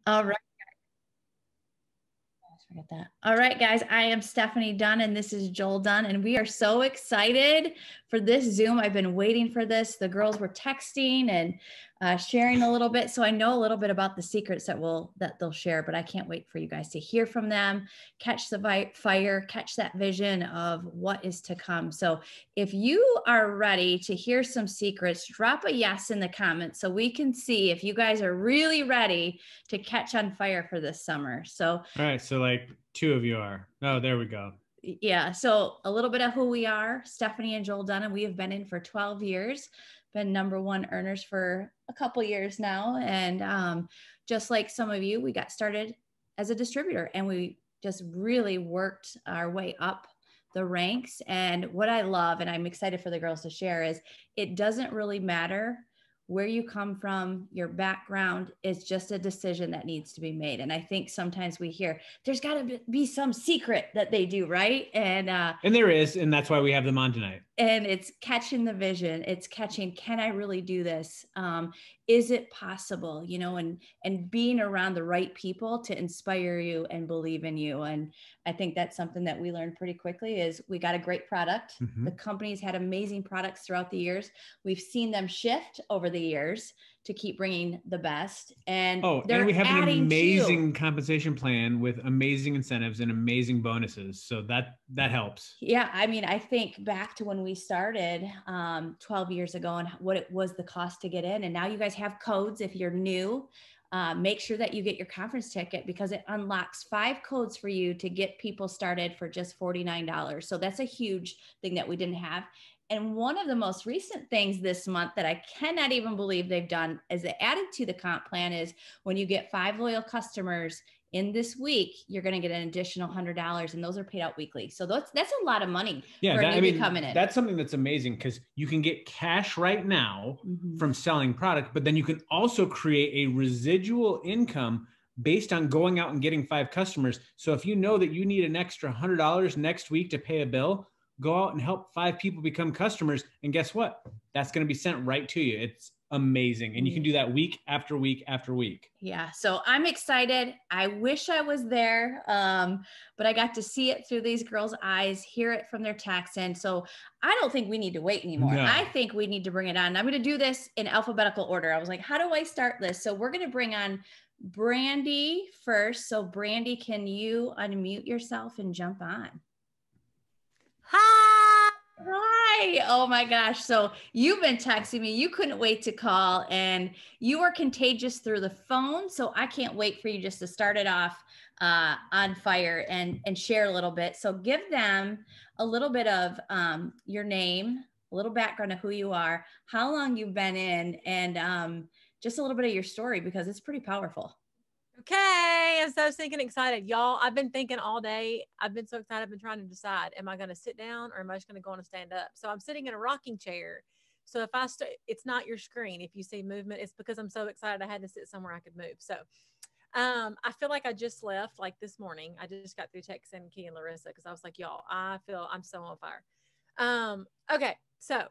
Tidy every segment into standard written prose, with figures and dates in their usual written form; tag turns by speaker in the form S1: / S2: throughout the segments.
S1: All right. Forget that. All right, guys, I am Stephanie Dunn and this is Joel Dunn, and we are so excited for this Zoom. I've been waiting for this. The girls were texting and sharing a little bit, so I know a little bit about the secrets that they'll share, but I can't wait for you guys to hear from them, catch the fire, catch that vision of what is to come. So if you are ready to hear some secrets, drop a yes in the comments so we can see if you guys are really ready to catch on fire for this summer. So
S2: All right, so like two of you are. Oh, there we go.
S1: yeah, so a little bit of who we are. Stephanie and Joel Dunn, and we have been in for 12 years, been #1 earners for a couple years now. And just like some of you, we got started as a distributor and we just really worked our way up the ranks. And what I love, and I'm excited for the girls to share, is it doesn't really matter where you come from, your background. Is just a decision that needs to be made. And I think sometimes we hear there's got to be some secret that they do, right?
S2: And there is, and that's why we have them on tonight.
S1: And it's catching the vision. It's catching, can I really do this? Is it possible? You know, and being around the right people to inspire you and believe in you. And I think that's something that we learned pretty quickly is we got a great product.
S2: Mhm.
S1: The company's had amazing products throughout the years. We've seen them shift over the years to keep bringing the best. And
S2: and we have an
S1: adding
S2: amazing compensation plan with amazing incentives and amazing bonuses. So that helps.
S1: Yeah, I mean, I think back to when we started 12 years ago and what it was the cost to get in. And now you guys have codes if you're new. Make sure that you get your conference ticket because it unlocks 5 codes for you to get people started for just $49. So that's a huge thing that we didn't have. And one of the most recent things this month that I cannot even believe they've done as they added to the comp plan is when you get 5 loyal customers in this week, you're going to get an additional $100, and those are paid out weekly. So that's a lot of money for a newbie coming in.
S2: That's something that's amazing because you can get cash right now from selling product, but then you can also create a residual income based on going out and getting 5 customers. So if you know that you need an extra $100 next week to pay a bill, go out and help 5 people become customers. And guess what? That's going to be sent right to you. It's amazing. And you can do that week after week after week.
S1: Yeah. So I'm excited. I wish I was there. But I got to see it through these girls' eyes, hear it from their text. And so I don't think we need to wait anymore.
S2: No.
S1: I think we need to bring it on. I'm going to do this in alphabetical order. I was like, how do I start this? So we're going to bring on Brandy first. So Brandy, can you unmute yourself and jump on?
S3: Hi.
S1: Hi. Oh my gosh. So you've been texting me. You couldn't wait to call and you were contagious through the phone. So I can't wait for you just to start it off on fire and share a little bit. So give them a little bit of your name, a little background of who you are, how long you've been in, and just a little bit of your story because it's pretty powerful.
S3: Okay, I'm so stinking excited. Y'all, I've been thinking all day. I've been so excited. I've been trying to decide, am I going to sit down or am I just going to go on and stand up? So I'm sitting in a rocking chair. So if it's not your screen. If you see movement, it's because I'm so excited I had to sit somewhere I could move. So I feel like I just left like this morning. I just got through texting Key and Larissa because I was like, y'all, I feel I'm so on fire. Okay, so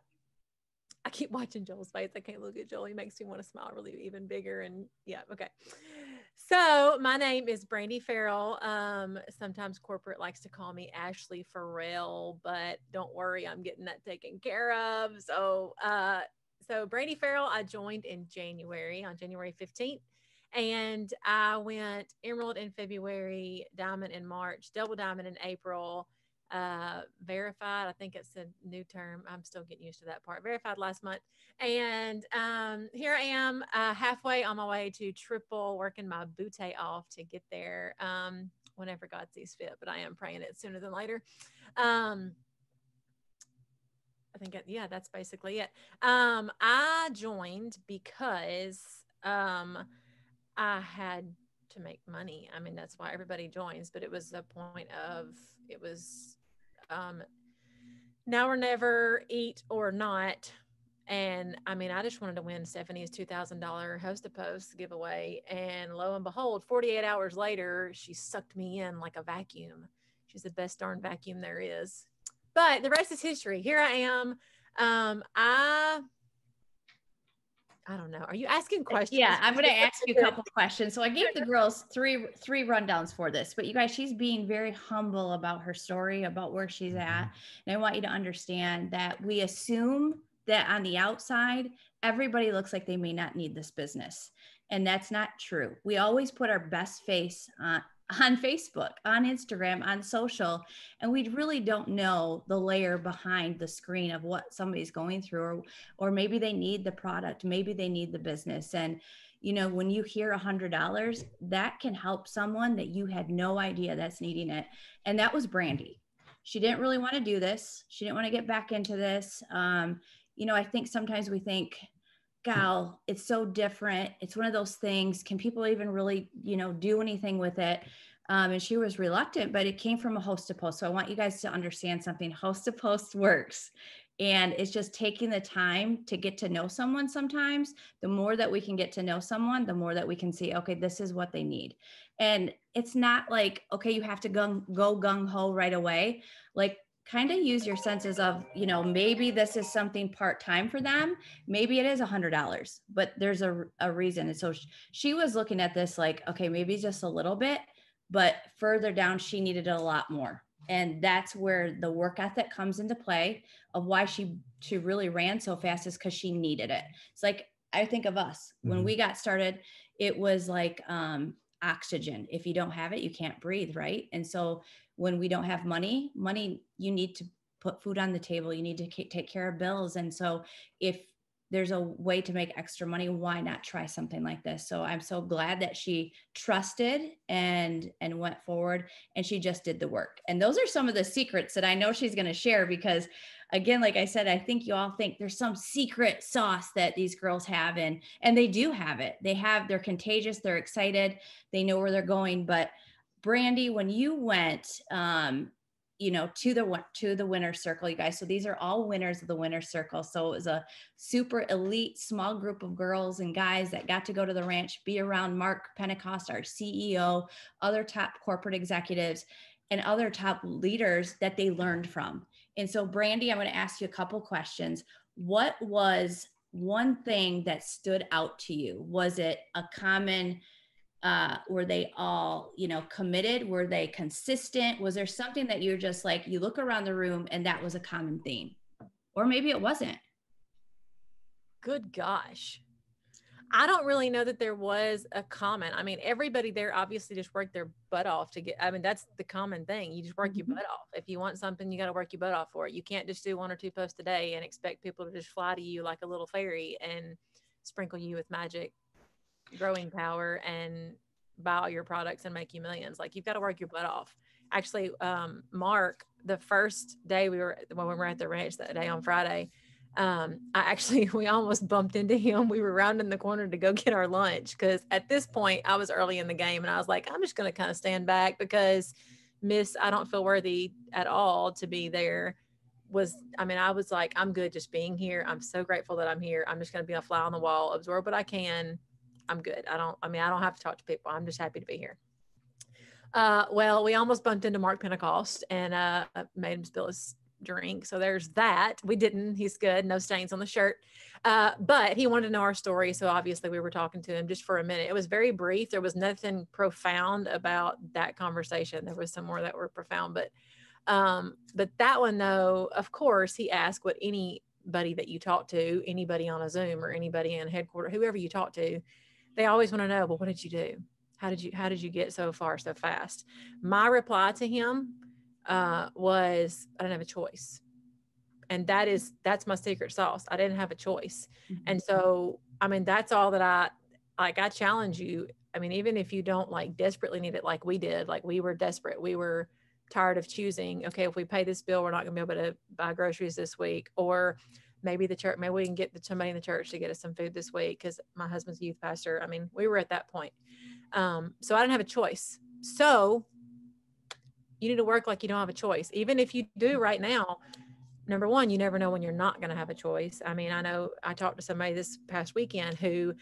S3: I keep watching Joel's face. I can't look at Joel. He makes me want to smile really even bigger. And yeah, okay. So my name is Brandy Farrell. Sometimes corporate likes to call me Ashley Farrell, but don't worry, I'm getting that taken care of. So Brandy Farrell, I joined in January, on January 15th. And I went Emerald in February, Diamond in March, Double Diamond in April, verified. I think it's a new term. I'm still getting used to that part. Verified last month. And here I am halfway on my way to triple, working my butte off to get there whenever God sees fit. But I am praying it sooner than later. I think, yeah, that's basically it. I joined because I had to make money. I mean, that's why everybody joins, but it was the point of, it was now or never, eat or not. And I mean, I just wanted to win Stephanie's $2,000 host a post giveaway. And lo and behold, 48 hours later, she sucked me in like a vacuum. She's the best darn vacuum there is. But the rest is history. Here I am. I I don't know. Are you asking questions?
S1: Yeah, I'm going to ask you a couple questions. So I gave the girls three rundowns for this, but you guys, she's being very humble about her story, about where she's at. And I want you to understand that we assume that on the outside, everybody looks like they may not need this business. And that's not true. We always put our best face on Facebook, on Instagram, on social, and we really don't know the layer behind the screen of what somebody's going through, or maybe they need the product, maybe they need the business. And, you know, when you hear $100, that can help someone that you had no idea that's needing it. And that was Brandy. She didn't really want to do this. She didn't want to get back into this. You know, I think sometimes we think, gal, it's so different. It's one of those things. Can people even really, you know, do anything with it? And she was reluctant, but it came from a host to post. So I want you guys to understand something. Host to post works. And it's just taking the time to get to know someone. Sometimes the more that we can get to know someone, the more that we can see, okay, this is what they need. And it's not like, okay, you have to go gung ho right away. Like, kind of use your senses of, you know, maybe this is something part-time for them. Maybe it is $100, but there's a reason. And so she was looking at this like, okay, maybe just a little bit, but further down, she needed a lot more. And that's where the work ethic comes into play of why she really ran so fast, is because she needed it. It's like, I think of us when we got started, it was like oxygen. If you don't have it, you can't breathe, right? And so when we don't have money, you need to put food on the table. You need to take care of bills. And so if there's a way to make extra money, why not try something like this? So I'm so glad that she trusted and went forward, and she just did the work. And those are some of the secrets that I know she's going to share, because again, like I said, I think you all think there's some secret sauce that these girls have, and they do have it. They're contagious. They're excited. They know where they're going. But Brandy, when you went, you know, to the winner's circle, you guys, so these are all winners of the winner's circle. So it was a super elite small group of girls and guys that got to go to the ranch, be around Mark Pentecost, our CEO, other top corporate executives, and other top leaders that they learned from. And so Brandy, I'm going to ask you a couple questions. What was one thing that stood out to you? Was it a common, were they all, you know, committed? Were they consistent? Was there something that you're just like, you look around the room and that was a common theme? Or maybe it wasn't.
S3: Good gosh. I don't really know that there was a common. I mean, everybody there obviously just worked their butt off to get, I mean, that's the common thing. You just work your butt off. If you want something, you got to work your butt off for it. You can't just do 1 or 2 posts a day and expect people to just fly to you like a little fairy and sprinkle you with magic growing power and buy all your products and make you millions. Like, you've got to work your butt off. Actually, Mark, the first day when we were at the ranch that day on Friday, we almost bumped into him. We were rounding the corner to go get our lunch, because at this point I was early in the game and I was like, I'm just going to kind of stand back, because I don't feel worthy at all to be there. I was like, I'm good just being here. I'm so grateful that I'm here. I'm just going to be a fly on the wall, absorb what I can. I'm good. I don't have to talk to people. I'm just happy to be here. Well, we almost bumped into Mark Pentecost and made him spill his drink. So there's that. We didn't. He's good. No stains on the shirt. But he wanted to know our story. So obviously we were talking to him just for a minute. It was very brief. There was nothing profound about that conversation. There was some more that were profound, but that one though, of course, he asked what anybody that you talk to, anybody on a Zoom or anybody in headquarters, whoever you talk to, they always want to know, well, what did you do? How did you get so far so fast? My reply to him was, I didn't have a choice. And that's my secret sauce. I didn't have a choice. Mm-hmm. And so, I mean, that's all that I challenge you. I mean, even if you don't like desperately need it, like we did, like we were desperate. We were tired of choosing, okay, if we pay this bill, we're not gonna be able to buy groceries this week, or maybe we can get somebody in the church to get us some food this week, because my husband's a youth pastor. I mean, we were at that point. So I didn't have a choice. So you need to work like you don't have a choice. Even if you do right now, number one, you never know when you're not going to have a choice. I mean, I know I talked to somebody this past weekend who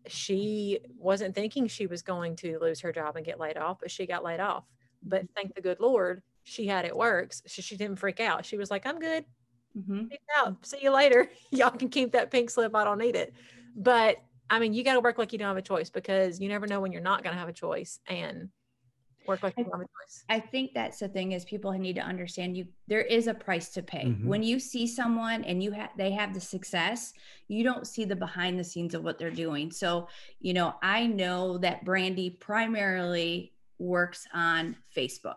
S3: she wasn't thinking she was going to lose her job and get laid off, but she got laid off. But thank the good Lord, she had it works. So she didn't freak out. She was like, I'm good. Mm-hmm. Peace out. See you later. Y'all can keep that pink slip. I don't need it. But I mean, you got to work like you don't have a choice, because you never know when you're not going to have a choice, and work like you don't have a choice.
S1: I think that's the thing, is people need to understand there is a price to pay.
S2: Mm-hmm.
S1: When you see someone and they have the success, you don't see the behind the scenes of what they're doing. So, I know that Brandy primarily works on Facebook.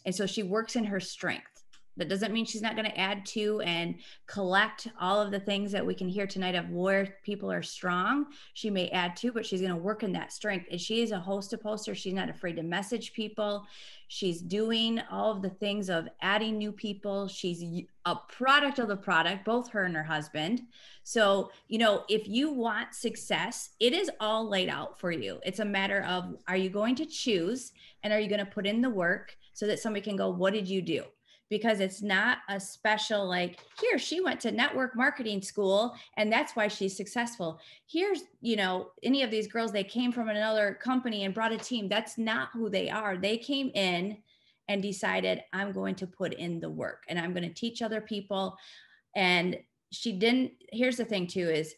S1: And so she works in her strength. That doesn't mean she's not going to add to and collect all of the things that we can hear tonight of where people are strong. She may add to, but she's going to work in that strength. And she is a host of poster. She's not afraid to message people. She's doing all of the things of adding new people. She's a product of the product, both her and her husband. So, if you want success, it is all laid out for you. It's a matter of, are you going to choose, and are you going to put in the work so that somebody can go, what did you do? Because it's not a special, like, here, she went to network marketing school and that's why she's successful. Here's, any of these girls, they came from another company and brought a team. That's not who they are. They came in and decided, I'm going to put in the work and I'm going to teach other people. And she didn't. Here's the thing too, is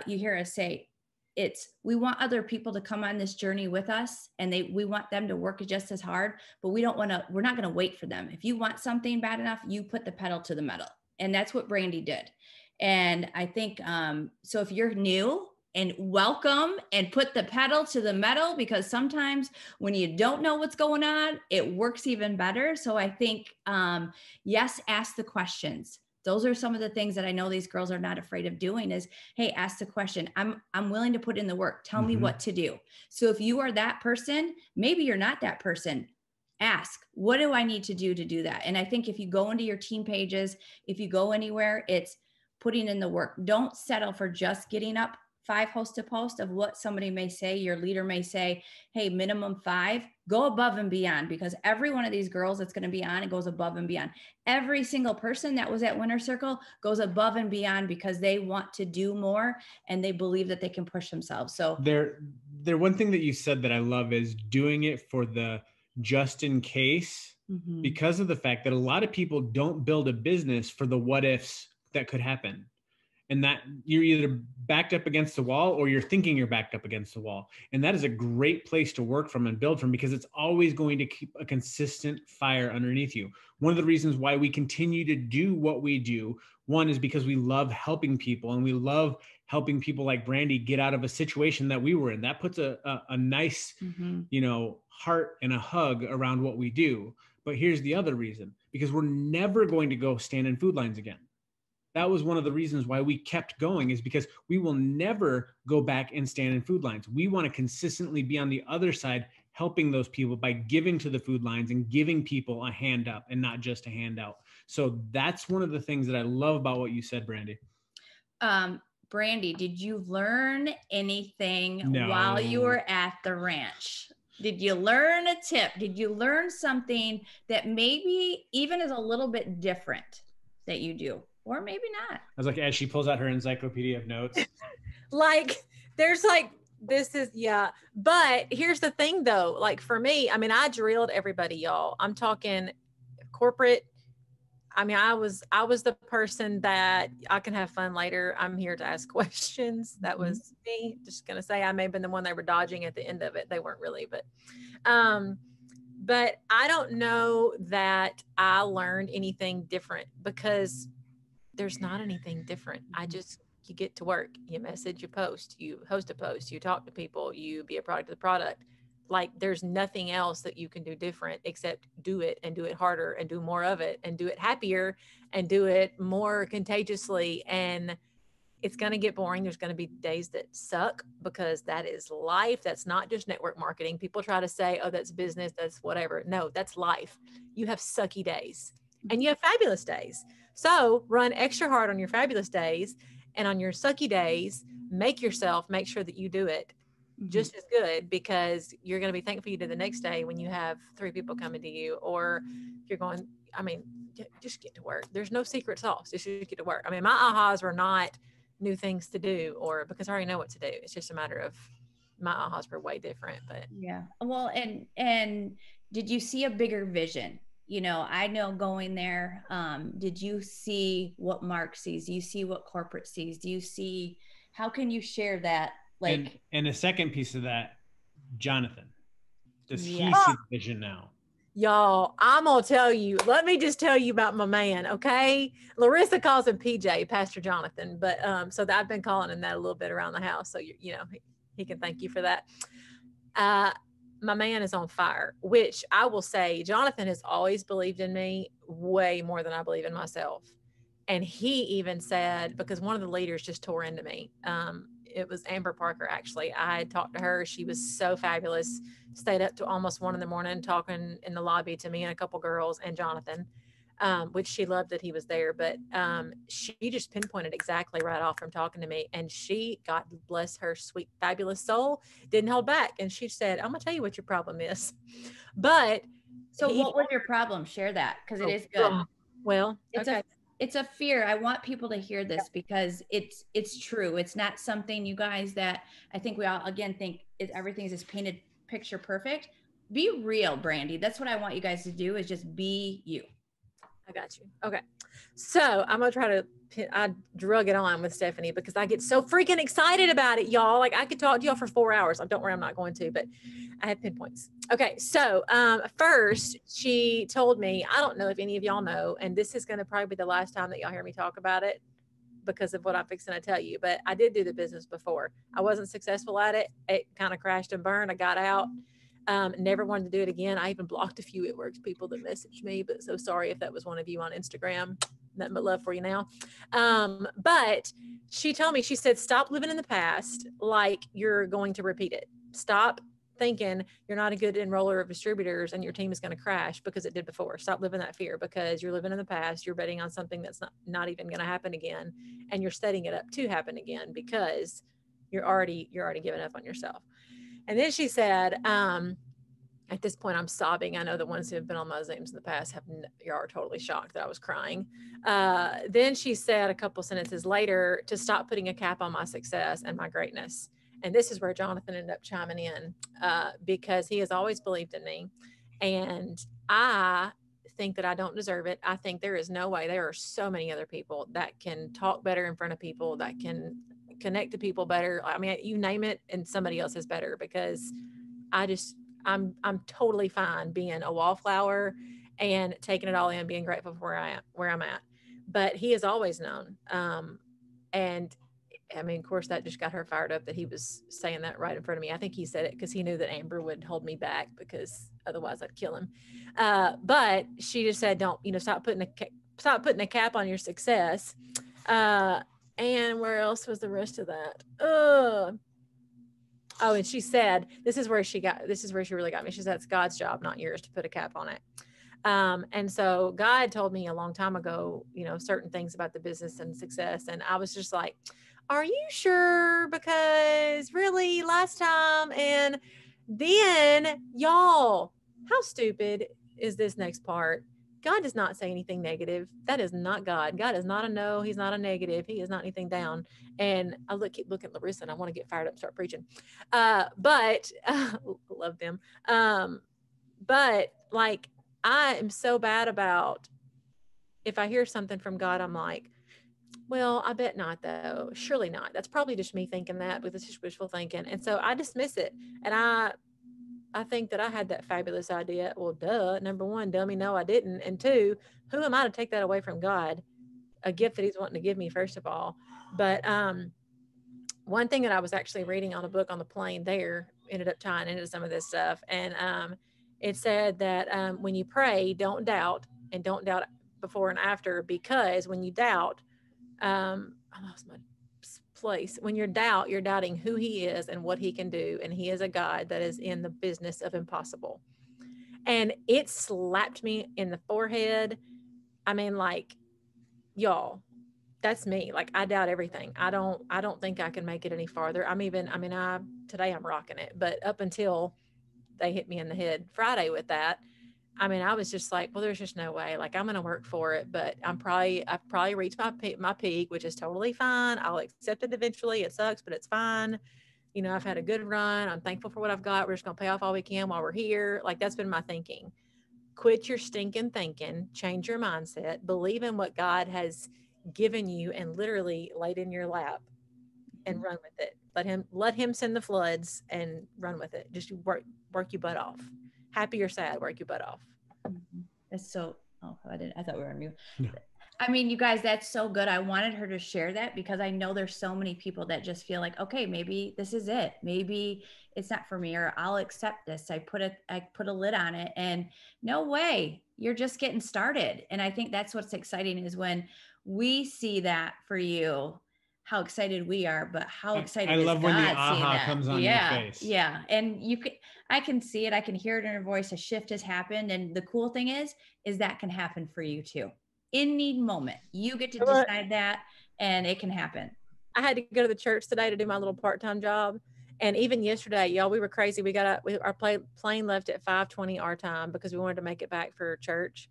S1: you hear us say, we want other people to come on this journey with us, and we want them to work just as hard, but we're not going to wait for them. If you want something bad enough, you put the pedal to the metal. And that's what Brandy did. And I think, so if you're new, and welcome, and put the pedal to the metal, because sometimes when you don't know what's going on, it works even better. So I think, yes, ask the questions. Those are some of the things that I know these girls are not afraid of doing, is, hey, ask the question. I'm willing to put in the work. Tell me what to do. So if you are that person, maybe you're not that person. Ask, what do I need to do that? And I think if you go into your team pages, if you go anywhere, it's putting in the work. Don't settle for just getting up 5 host to post of what somebody may say. Your leader may say, hey, minimum 5, go above and beyond, because every one of these girls that's going to be on, it goes above and beyond. Every single person that was at Winner Circle goes above and beyond because they want to do more and they believe that they can push themselves. So
S2: there one thing that you said that I love is doing it for the just in case, because of the fact that a lot of people don't build a business for the what ifs that could happen. And that you're either backed up against the wall or you're thinking you're backed up against the wall. And that is a great place to work from and build from, because it's always going to keep a consistent fire underneath you. One of the reasons why we continue to do what we do, one, is because we love helping people, and we love helping people like Brandy get out of a situation that we were in. That puts a nice, heart and a hug around what we do. But here's the other reason, because we're never going to go stand in food lines again. That was one of the reasons why we kept going, is because we will never go back and stand in food lines. We want to consistently be on the other side, helping those people by giving to the food lines and giving people a hand up and not just a handout. So that's one of the things that I love about what you said, Brandy.
S1: Brandy, did you learn anything while you were at the ranch? Did you learn a tip? Did you learn something that maybe even is a little bit different that you do? Or maybe not.
S2: I was like, as she pulls out her encyclopedia of notes.
S3: But here's the thing though, like for me, I mean, I drilled everybody, y'all. I'm talking corporate. I mean, I was the person that I can have fun later. I'm here to ask questions. That was me. Just going to say, I may have been the one they were dodging at the end of it. They weren't really, but I don't know that I learned anything different, because there's not anything different. You get to work, you message, you post, you host a post, you talk to people, you be a product of the product. Like there's nothing else that you can do different except do it, and do it harder, and do more of it, and do it happier, and do it more contagiously. And it's going to get boring. There's going to be days that suck, because that is life. That's not just network marketing. People try to say, oh, that's business, that's whatever. No, that's life. You have sucky days and you have fabulous days. So run extra hard on your fabulous days, and on your sucky days, make sure that you do it just as good, because you're going to be thankful you did the next day when you have 3 people coming to you, or you're going, I mean, just get to work. There's no secret sauce. Just get to work. I mean, my ahas were not new things to do, or because I already know what to do. It's just a matter of my ahas were way different. But
S1: yeah. Well, and did you see a bigger vision? I know going there, did you see what Mark sees? Do you see what corporate sees? Do you see How can you share that? Like,
S2: and a second piece of that, Jonathan, does he
S1: yes.
S2: see the vision now?
S3: Y'all, I'm gonna tell you. Let me just tell you about my man, okay? Larissa calls him PJ, Pastor Jonathan, but so that I've been calling him that a little bit around the house. So you know, he can thank you for that. My man is on fire, which I will say, Jonathan has always believed in me way more than I believe in myself. And he even said, because one of the leaders just tore into me. It was Amber Parker, actually. I had talked to her. She was so fabulous. Stayed up to almost 1 a.m. talking in the lobby to me and a couple girls and Jonathan, which she loved that he was there. But she just pinpointed exactly right off from talking to me. And she, God bless her sweet, fabulous soul, didn't hold back. And she said, I'm going to tell you what your problem is. But
S1: so what was your problem? Share that, because it is good.
S3: Well,
S1: it's a fear. I want people to hear this because it's true. It's not something, you guys, that I think we all again think is everything's this painted picture perfect. Be real, Brandy. That's what I want you guys to do, is just be you.
S3: I got you. Okay. So I'm going to try to, I drug it on with Stephanie because I get so freaking excited about it, y'all. Like I could talk to y'all for 4 hours. Don't worry, I'm not going to, but I have pinpoints. Okay. So first she told me, I don't know if any of y'all know, and this is going to probably be the last time that y'all hear me talk about it because of what I'm fixing to tell you, but I did do the business before. I wasn't successful at it. It kind of crashed and burned. I got out. Never wanted to do it again. I even blocked a few It Works people that messaged me, but so sorry if that was one of you on Instagram. Nothing but love for you now. But she told me, she said, stop living in the past like you're going to repeat it. Stop thinking you're not a good enroller of distributors and your team is going to crash because it did before. Stop living that fear because you're living in the past. You're betting on something that's not even going to happen again. And you're setting it up to happen again because you're already giving up on yourself. And then she said, at this point, I'm sobbing. I know the ones who have been on my Zooms in the past are totally shocked that I was crying. Then she said a couple sentences later to stop putting a cap on my success and my greatness. And this is where Jonathan ended up chiming in because he has always believed in me. And I think that I don't deserve it. I think there is no way. There are so many other people that can talk better in front of people, that can connect to people better. I mean, you name it and somebody else is better because I'm totally fine being a wallflower and taking it all in, being grateful for where I'm at. But he has always known. And I mean, of course, that just got her fired up that he was saying that right in front of me. I think he said it because he knew that Amber would hold me back because otherwise I'd kill him. But she just said, don't, stop putting a cap on your success. And where else was the rest of that? Oh, and she said, this is where she really got me. She said, it's God's job, not yours, to put a cap on it. And so God told me a long time ago, certain things about the business and success. And I was just like, are you sure? Because really last time, and then y'all, how stupid is this next part? God does not say anything negative. That is not God. God is not a no. He's not a negative. He is not anything down. And I keep looking at Larissa and I want to get fired up and start preaching. But love them. But like, I am so bad about if I hear something from God, I'm like, well, I bet not though. Surely not. That's probably just me thinking that, but it's just wishful thinking. And so I dismiss it. And I think that I had that fabulous idea. Well, duh. Number one, dummy, no, I didn't. And two, who am I to take that away from God? A gift that he's wanting to give me, first of all. But one thing that I was actually reading on a book on the plane there ended up tying into some of this stuff. And it said that when you pray, don't doubt, and don't doubt before and after, because when you doubt, I lost my place. When you're doubting who he is and what he can do. And he is a God that is in the business of impossible. And it slapped me in the forehead. I mean, like, y'all, that's me. Like, I doubt everything. I don't think I can make it any farther. Today I'm rocking it, but up until they hit me in the head Friday with that, I mean, I was just like, well, there's just no way. Like, I'm going to work for it, but I've probably reached my peak, which is totally fine. I'll accept it eventually. It sucks, but it's fine. I've had a good run. I'm thankful for what I've got. We're just going to pay off all we can while we're here. Like, that's been my thinking. Quit your stinking thinking, change your mindset, believe in what God has given you and literally laid in your lap. and run with it. Let him send the floods and run with it. Just work your butt off. Happy or sad, work your butt off.
S1: It's so, oh, I thought we were on mute.
S2: No.
S1: I mean, you guys, that's so good. I wanted her to share that because I know there's so many people that just feel like, okay, maybe this is it. Maybe it's not for me, or I'll accept this. I put a lid on it, and no way, you're just getting started. And I think that's what's exciting is when we see that for you, how excited we are, but how excited
S2: I love
S1: is
S2: when the
S1: God seeing
S2: aha
S1: that?
S2: comes on
S1: Yeah,
S2: your face.
S1: yeah. And I can see it. I can hear it in her voice. A shift has happened. And the cool thing is that can happen for you too. Any moment, you get to decide that, and it can happen.
S3: I had to go to the church today to do my little part-time job. And even yesterday, y'all, we were crazy. We got our plane left at 5:20 our time because we wanted to make it back for church.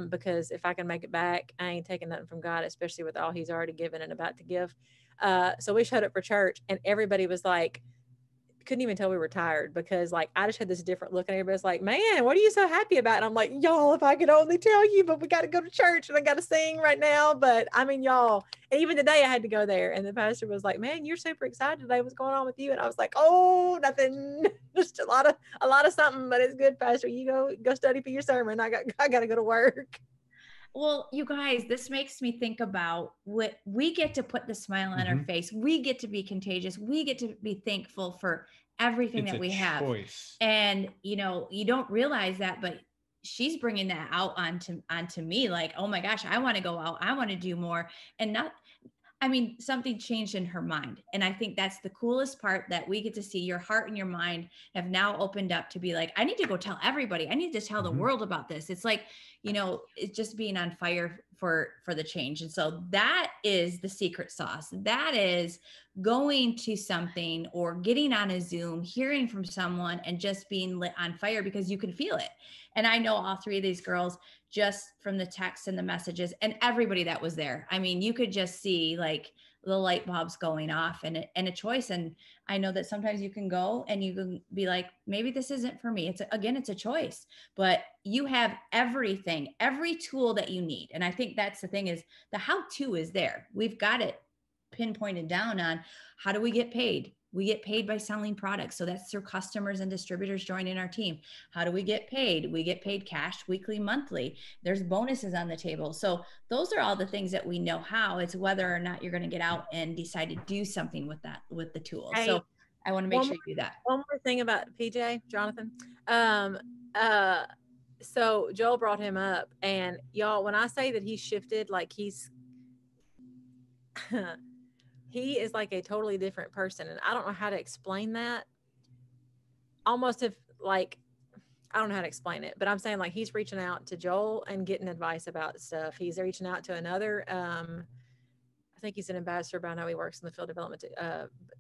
S3: Because if I can make it back, I ain't taking nothing from God, especially with all he's already given and about to give. So we showed up for church, and everybody was like, couldn't even tell we were tired, because like I just had this different look, and everybody's like, man, what are you so happy about? And I'm like, y'all, if I could only tell you, but we got to go to church and I got to sing right now. But I mean, y'all, and even today I had to go there, and the pastor was like, man, you're super excited today. What's going on with you? And I was like, oh, nothing, just a lot of something, but it's good, pastor. You go study for your sermon. I got to go to work.
S1: Well, you guys, this makes me think about what we get to put the smile on our face. We get to be contagious. We get to be thankful for everything that we have. And, you know, you don't realize that, but she's bringing that out onto me. Like, oh my gosh, I want to go out. I want to do more. And something changed in her mind. And I think that's the coolest part, that we get to see your heart and your mind have now opened up to be like, I need to go tell everybody. I need to tell the world about this. It's like, you know, it's just being on fire for the change. And so that is the secret sauce. That is going to something or getting on a Zoom, hearing from someone, and just being lit on fire because you can feel it. And I know all three of these girls, just from the text and the messages and everybody that was there. I mean, you could just see like the light bulbs going off, and a choice. And I know that sometimes you can go and you can be like, maybe this isn't for me. It's a choice, but you have everything, every tool that you need. And I think that's the thing, is the how-to is there. We've got it pinpointed down on how do we get paid. We get paid by selling products. So that's through customers and distributors joining our team. How do we get paid? We get paid cash, weekly, monthly. There's bonuses on the table. So those are all the things that we know how. It's whether or not you're going to get out and decide to do something with that, with the tools. Hey, so I want to make sure you do that.
S3: One more thing about PJ, Jonathan. So Joel brought him up, and y'all, when I say that he shifted, like he's he is like a totally different person. And I don't know how to explain that. Almost if like, I don't know how to explain it, but I'm saying like he's reaching out to Joel and getting advice about stuff. He's reaching out to another, I think he's an ambassador, but I know he works in the field development,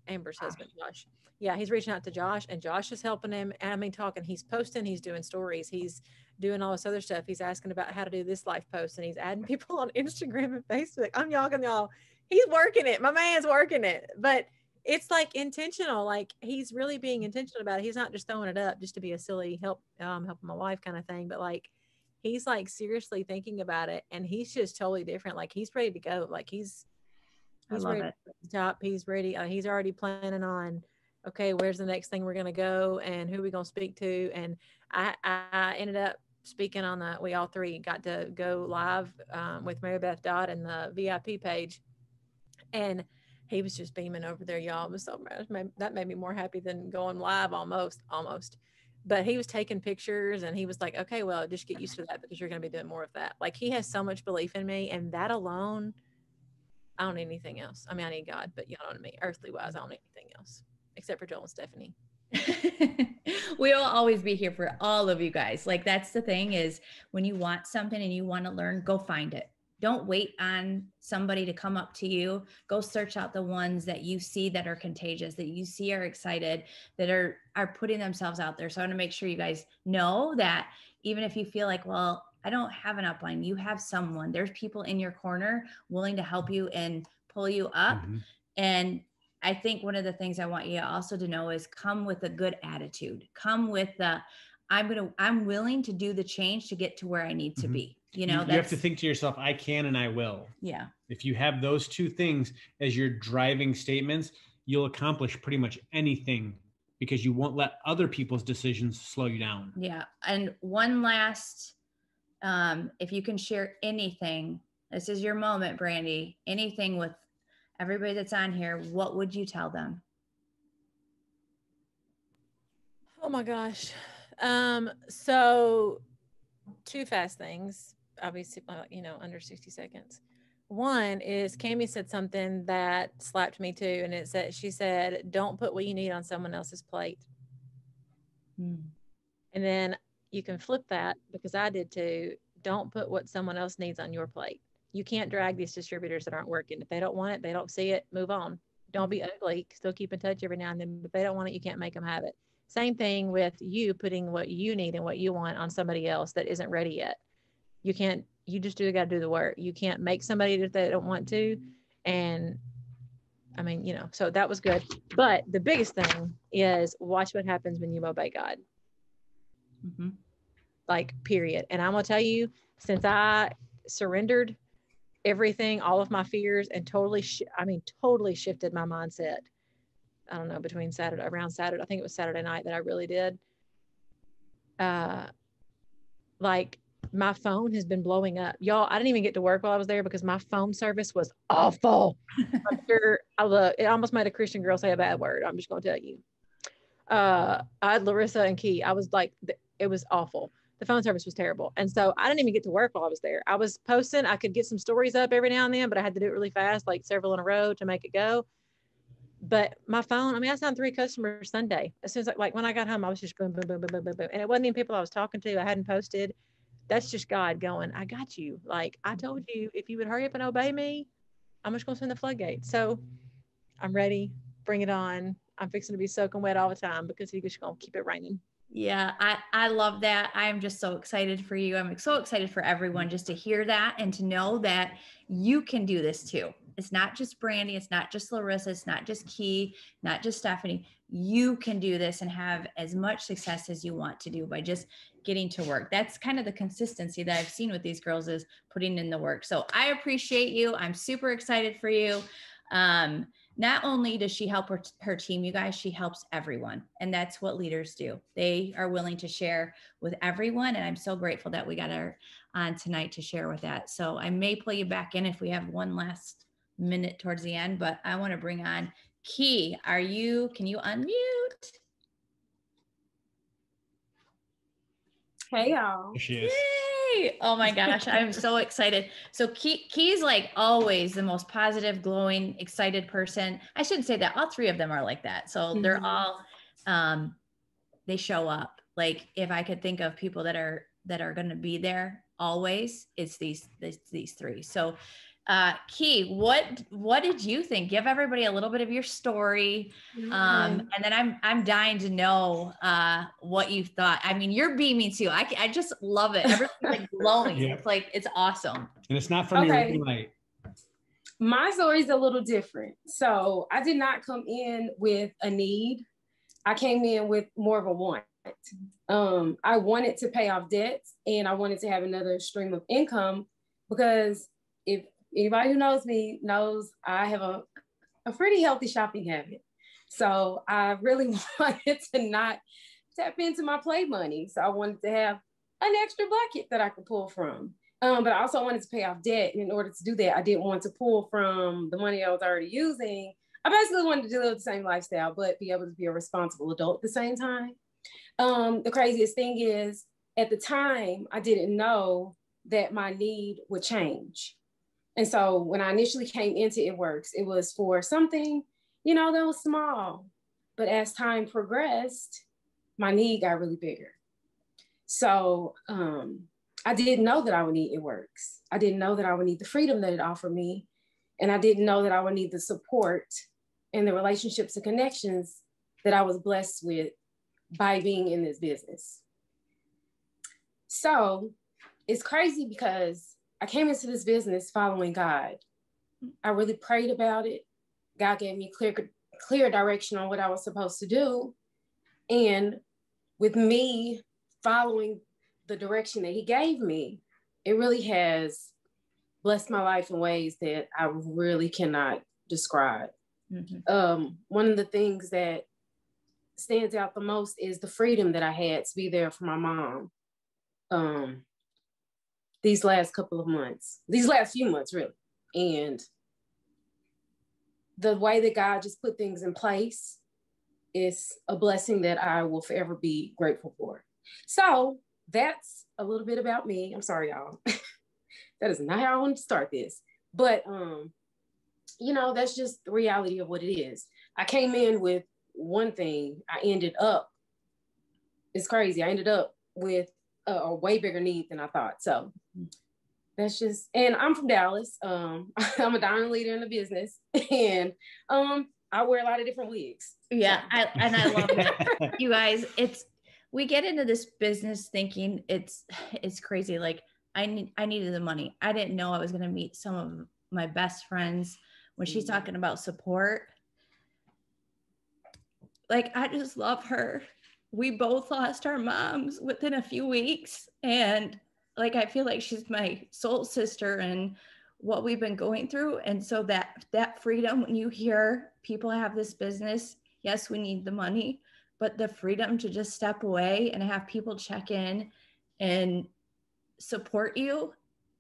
S3: Amber's husband, Josh. Yeah, he's reaching out to Josh, and Josh is helping him. And I mean, he's posting, he's doing stories, he's doing all this other stuff. He's asking about how to do this life post, and he's adding people on Instagram and Facebook. I'm y'all. He's working it. My man's working it. But it's like intentional. Like he's really being intentional about it. He's not just throwing it up just to be a silly helping my wife kind of thing. But like, he's like seriously thinking about it, and he's just totally different. Like he's ready to go. Like he's ready to the top. He's ready. He's already planning on, okay, where's the next thing we're going to go, and who are we going to speak to? And I ended up speaking on we all three got to go live with Mary Beth Dodd and the VIP page. And he was just beaming over there, y'all. It was so much. That made me more happy than going live almost. But he was taking pictures, and he was like, okay, well, just get used to that because you're going to be doing more of that. Like he has so much belief in me, and that alone, I don't need anything else. I mean, I need God, but you know what I mean? Earthly wise, I don't need anything else except for Joel and Stephanie.
S1: We'll always be here for all of you guys. Like that's the thing, is when you want something and you want to learn, go find it. Don't wait on somebody to come up to you. Go search out the ones that you see that are contagious, that you see are excited, that are putting themselves out there. So I want to make sure you guys know that even if you feel like, well, I don't have an upline, you have someone. There's people in your corner willing to help you and pull you up. Mm-hmm. And I think one of the things I want you also to know is come with a good attitude. Come with I'm willing to do the change to get to where I need to be. You know,
S2: you have to think to yourself, I can and I will.
S1: Yeah.
S2: If you have those two things as your driving statements, you'll accomplish pretty much anything because you won't let other people's decisions slow you down.
S1: Yeah. And one last, if you can share anything, this is your moment, Brandy, anything with everybody that's on here, what would you tell them?
S3: Oh my gosh. So two fast things, obviously, under 60 seconds. One is Cammie said something that slapped me too. And it's that she said, don't put what you need on someone else's plate. And then you can flip that, because I did too. Don't put what someone else needs on your plate. You can't drag these distributors that aren't working. If they don't want it, they don't see it, move on. Don't be ugly. Still keep in touch every now and then. But if they don't want it, you can't make them have it. Same thing with you putting what you need and what you want on somebody else that isn't ready yet. You can't, you just got to do the work. You can't make somebody that they don't want to. And I mean, so that was good. But the biggest thing is watch what happens when you obey God. Like, period. And I'm going to tell you, since I surrendered everything, all of my fears, and totally shifted my mindset. I don't know, around Saturday, I think it was Saturday night that I really did. Like, my phone has been blowing up. Y'all, I didn't even get to work while I was there because my phone service was awful. It almost made a Christian girl say a bad word. I'm just going to tell you. I had Larissa and Key. I was like, it was awful. The phone service was terrible. And so I didn't even get to work while I was there. I was posting. I could get some stories up every now and then, but I had to do it really fast, like several in a row to make it go. But my phone, I signed 3 customers Sunday. As soon as like when I got home, I was just going boom, boom, boom, boom, boom, boom. And it wasn't even people I was talking to. I hadn't posted. That's just God going, I got you. Like, I told you, if you would hurry up and obey me, I'm just going to send the floodgates. So I'm ready. Bring it on. I'm fixing to be soaking wet all the time because he's just going to keep it raining.
S1: Yeah, I love that. I'm just so excited for you. I'm so excited for everyone just to hear that and to know that you can do this too. It's not just Brandy. It's not just Larissa. It's not just Key, not just Stephanie. You can do this and have as much success as you want to do by just getting to work. That's kind of the consistency that I've seen with these girls, is putting in the work. So I appreciate you. I'm super excited for you. Not only does she help her team, you guys, she helps everyone. And that's what leaders do. They are willing to share with everyone. And I'm so grateful that we got her on tonight to share with that. So I may play you back in if we have one last minute towards the end, but I want to bring on Key. Can you unmute?
S4: Hey, y'all.
S2: There she is.
S1: Yay! Oh my gosh, I'm so excited. So Key's like always the most positive, glowing, excited person. I shouldn't say that. All 3 of them are like that. So they're all, they show up. Like, if I could think of people that are going to be there always, it's these 3. So Key, what did you think? Give everybody a little bit of your story. And then I'm dying to know what you thought. I mean, you're beaming too. I just love it. Everybody's like glowing. Yeah. It's like, it's awesome.
S2: And it's not from your light.
S4: My story is a little different. So I did not come in with a need. I came in with more of a want. I wanted to pay off debts, and I wanted to have another stream of income, because if anybody who knows me knows I have a pretty healthy shopping habit. So I really wanted to not tap into my play money. So I wanted to have an extra bucket that I could pull from. But I also wanted to pay off debt. And in order to do that, I didn't want to pull from the money I was already using. I basically wanted to live the same lifestyle, but be able to be a responsible adult at the same time. The craziest thing is, at the time, I didn't know that my need would change. And so when I initially came into It Works, it was for something, that was small. But as time progressed, my need got really bigger. So I didn't know that I would need It Works. I didn't know that I would need the freedom that it offered me. And I didn't know that I would need the support and the relationships and connections that I was blessed with by being in this business. So it's crazy because I came into this business following God. I really prayed about it. God gave me clear direction on what I was supposed to do. And with me following the direction that he gave me, it really has blessed my life in ways that I really cannot describe. One of the things that stands out the most is the freedom that I had to be there for my mom. These last few months, really. And the way that God just put things in place is a blessing that I will forever be grateful for. So that's a little bit about me. I'm sorry, y'all. That is not how I wanted to start this. But, that's just the reality of what it is. I came in with one thing. It's crazy. I ended up with a way bigger need than I thought. So that's just, and I'm from Dallas. I'm a diamond leader in the business, and I wear a lot of different wigs.
S1: Yeah, so. I love it. You guys, we get into this business thinking it's crazy. Like I needed the money. I didn't know I was going to meet some of my best friends. When she's talking about support, like I just love her. We both lost our moms within a few weeks, and like I feel like she's my soul sister and what we've been going through. And so that freedom, when you hear people have this business, yes, we need the money, but the freedom to just step away and have people check in and support you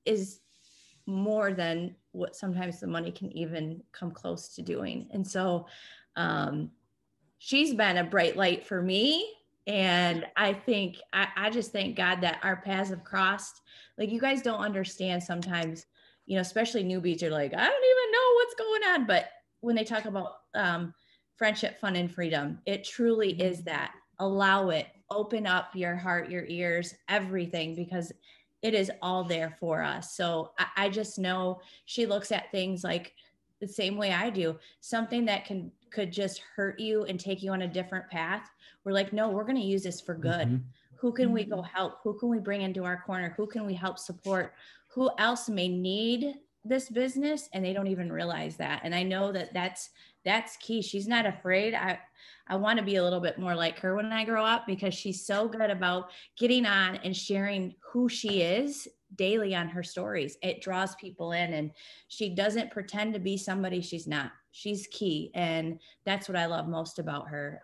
S1: is more than what sometimes the money can even come close to doing. And so she's been a bright light for me. And I think, I just thank God that our paths have crossed. Like you guys don't understand sometimes, especially newbies are like, I don't even know what's going on. But when they talk about friendship, fun, and freedom, it truly is that. Allow it, open up your heart, your ears, everything, because it is all there for us. So I just know she looks at things like the same way I do. Something that could just hurt you and take you on a different path. We're like, no, we're going to use this for good. Who can we go help? Who can we bring into our corner? Who can we help support? Who else may need this business and they don't even realize that? And I know that's key. She's not afraid. I want to be a little bit more like her when I grow up, because she's so good about getting on and sharing who she is daily on her stories. It draws people in, and she doesn't pretend to be somebody she's not. She's key. And that's what I love most about her.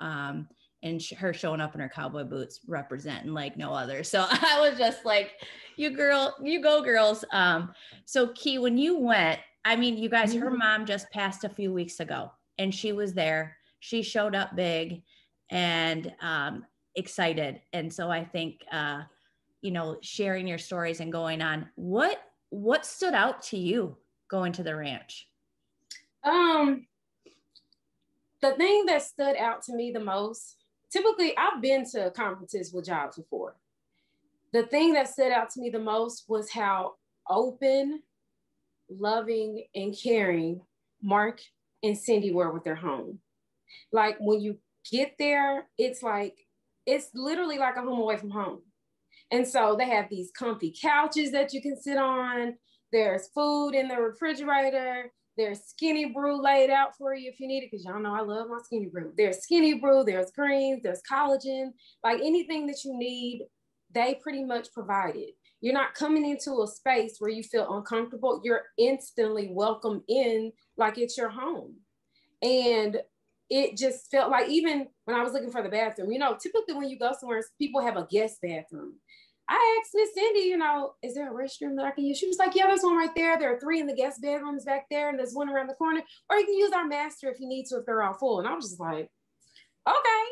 S1: And her showing up in her cowboy boots, representing like no other. So I was just like, you go girls. So Key, when you went, I mean, you guys, her mom just passed a few weeks ago and she was there. She showed up big and excited. And so I think, sharing your stories and going on, what stood out to you going to the ranch?
S4: The thing that stood out to me the most, typically I've been to conferences with jobs before. The thing that stood out to me the most was how open, loving, and caring Mark and Cindy were with their home. Like when you get there, it's literally like a home away from home. And so they have these comfy couches that you can sit on. There's food in the refrigerator. There's skinny brew laid out for you if you need it, because y'all know I love my skinny brew. There's skinny brew, there's greens, there's collagen, like anything that you need, they pretty much provided. You're not coming into a space where you feel uncomfortable. You're instantly welcome in like it's your home. And it just felt like, even when I was looking for the bathroom, typically when you go somewhere, people have a guest bathroom. I asked Miss Cindy, is there a restroom that I can use? She was like, yeah, there's one right there. There are 3 in the guest bedrooms back there, and there's one around the corner. Or you can use our master if you need to, if they're all full. And I was just like, okay,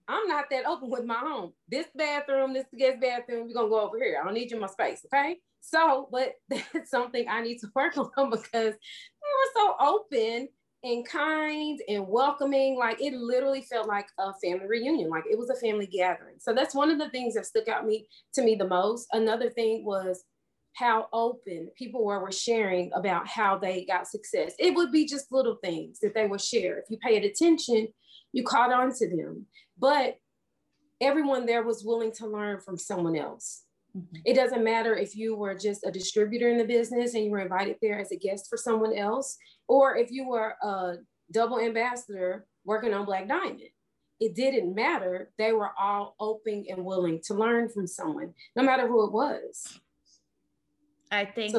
S4: I'm not that open with my home. This bathroom, this the guest bathroom, we're going to go over here. I don't need you in my space, okay? So, but that's something I need to work on, because they were so open and kind and welcoming. Like it literally felt like a family reunion. Like it was a family gathering. So that's one of the things that stuck out to me the most. Another thing was how open people were sharing about how they got success. It would be just little things that they would share. If you paid attention, you caught on to them. But everyone there was willing to learn from someone else. Mm-hmm. It doesn't matter if you were just a distributor in the business and you were invited there as a guest for someone else, or if you were a double ambassador working on Black Diamond. it didn't matter. They were all open and willing to learn from someone, no matter who it was.
S1: I think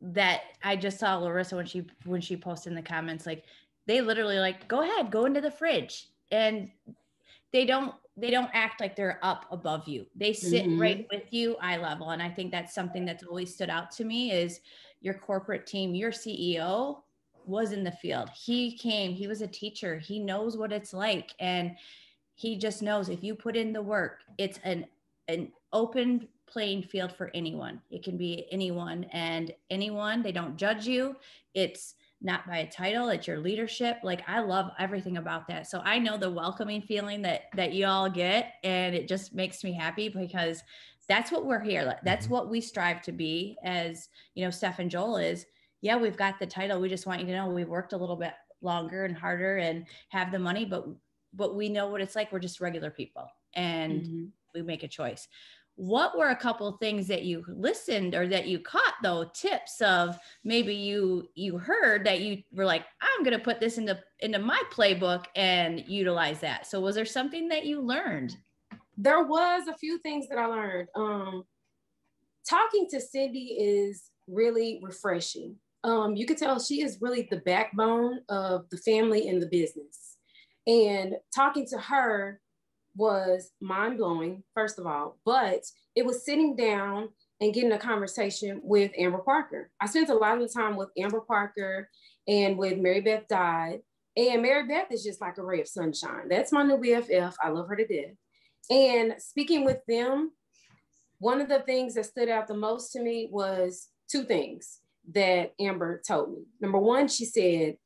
S1: that I just saw Larissa when she posted in the comments, like they literally like, go ahead, go into the fridge. And they don't act like they're up above you. They sit right with you, eye level. And I think that's something that's always stood out to me is your corporate team. Your CEO was in the field. He came, he was a teacher. He knows what it's like. And he just knows if you put in the work, it's an open playing field for anyone. It can be anyone and anyone. They don't judge you. It's not by a title, it's your leadership. Like I love everything about that. So I know the welcoming feeling that you all get, and it just makes me happy because that's what we're here. That's what we strive to be as, you know, Steph and Joel is, yeah, we've got the title. We just want you to know we've worked a little bit longer and harder and have the money, but we know what it's like. We're just regular people and we make a choice. What were a couple of things that you listened or that you caught though, tips of maybe you heard that you were like, I'm going to put this into my playbook and utilize that. So was there something that you learned?
S4: There was a few things that I learned. Talking to Cindy is really refreshing. You could tell she is really the backbone of the family and the business. And talking to her was mind-blowing, first of all, but it was sitting down and getting a conversation with Amber Parker. I spent a lot of the time with Amber Parker and with Mary Beth Dodd. And Mary Beth is just like a ray of sunshine. That's my new BFF. I love her to death. And speaking with them, one of the things that stood out the most to me was two things that Amber told me. Number one, she said,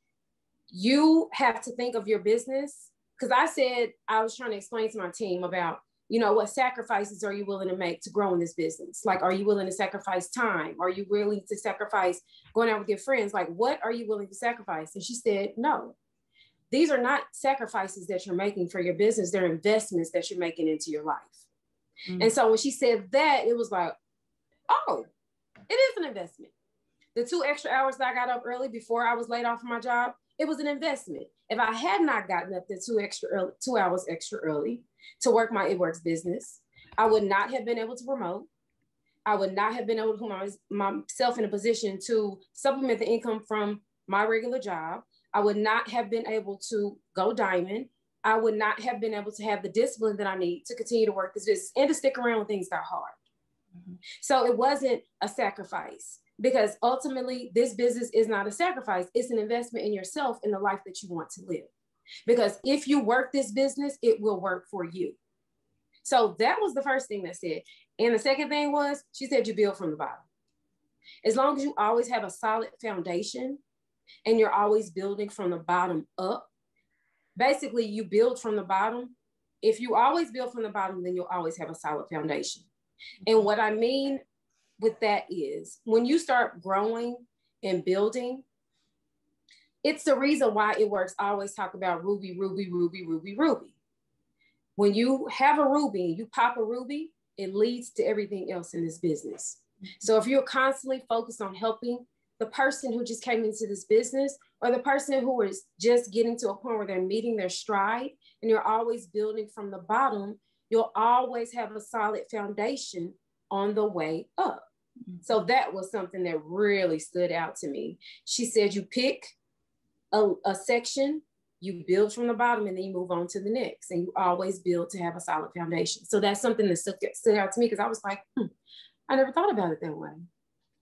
S4: you have to think of your business. Because I said, I was trying to explain to my team about, you know, what sacrifices are you willing to make to grow in this business? Like, are you willing to sacrifice time? Are you willing to sacrifice going out with your friends? Like, what are you willing to sacrifice? And she said, no, these are not sacrifices that you're making for your business. They're investments that you're making into your life. And so when she said that, it was like, oh, it is an investment. The 2 extra hours that I got up early before I was laid off from my job, it was an investment. If I had not gotten up the 2 hours extra early to work my It Works business, I would not have been able to promote. I would not have been able to put myself in a position to supplement the income from my regular job. I would not have been able to go diamond. I would not have been able to have the discipline that I need to continue to work this business and to stick around when things got hard. So it wasn't a sacrifice. Because ultimately, this business is not a sacrifice. It's an investment in yourself and the life that you want to live. Because if you work this business, it will work for you. So that was the first thing that said. And the second thing was, she said, you build from the bottom. As long as you always have a solid foundation and you're always building from the bottom up, basically you build from the bottom. If you always build from the bottom, then you'll always have a solid foundation. And what I mean with that is when you start growing and building, it's the reason why It Works. I always talk about ruby, ruby, ruby, ruby, ruby. When you have a ruby, you pop a ruby, it leads to everything else in this business. So if you're constantly focused on helping the person who just came into this business or the person who is just getting to a point where they're meeting their stride and you're always building from the bottom, you'll always have a solid foundation on the way up. So that was something that really stood out to me. She said, you pick a section, you build from the bottom, and then you move on to the next. And you always build to have a solid foundation. So that's something that stood out to me because I was like, I never thought about it that way.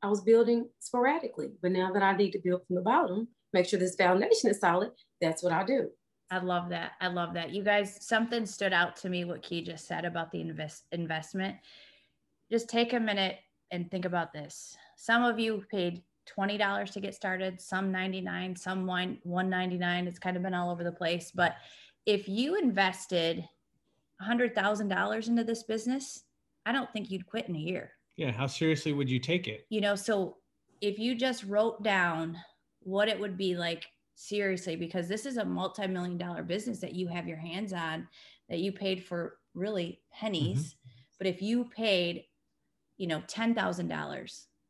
S4: I was building sporadically, but now that I need to build from the bottom, make sure this foundation is solid, that's what I do.
S1: I love that. I love that. You guys, something stood out to me, what Key just said about the investment. Just take a minute and think about this. Some of you paid $20 to get started, some $99, some $199. It's kind of been all over the place. But if you invested $100,000 into this business, I don't think you'd quit in a year.
S2: Yeah. How seriously would you take it?
S1: You know, so if you just wrote down what it would be like, seriously, because this is a multi-million-dollar business that you have your hands on, that you paid for really pennies. But if you paid, you know, $10,000,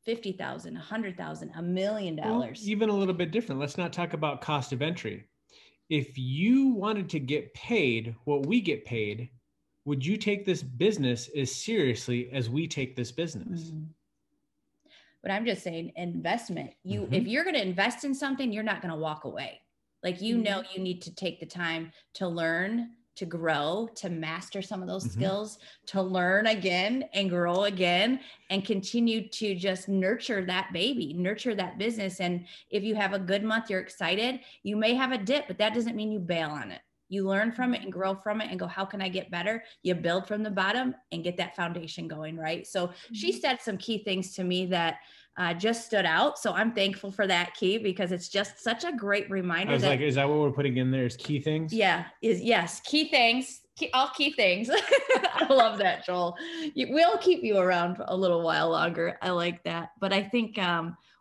S1: $50,000, $100,000, $1 million.
S2: Well, even a little bit different. Let's not talk about cost of entry. if you wanted to get paid what we get paid, would you take this business as seriously as we take this business?
S1: Mm-hmm. But I'm just saying investment. If you're going to invest in something, you're not going to walk away. Like, you know, you need to take the time to learn, to grow, to master some of those skills, to learn again and grow again, and continue to just nurture that baby, nurture that business. And if you have a good month, you're excited, you may have a dip, but that doesn't mean you bail on it. You learn from it and grow from it and go, how can I get better? You build from the bottom and get that foundation going, right? So she said some key things to me that just stood out. So I'm thankful for that, Key, because it's just such a great reminder.
S2: I was like, is that what we're putting in there, is key things?
S1: Yeah, yes, key things, all key things. I love that, Joel. We'll keep you around a little while longer. I like that. But I think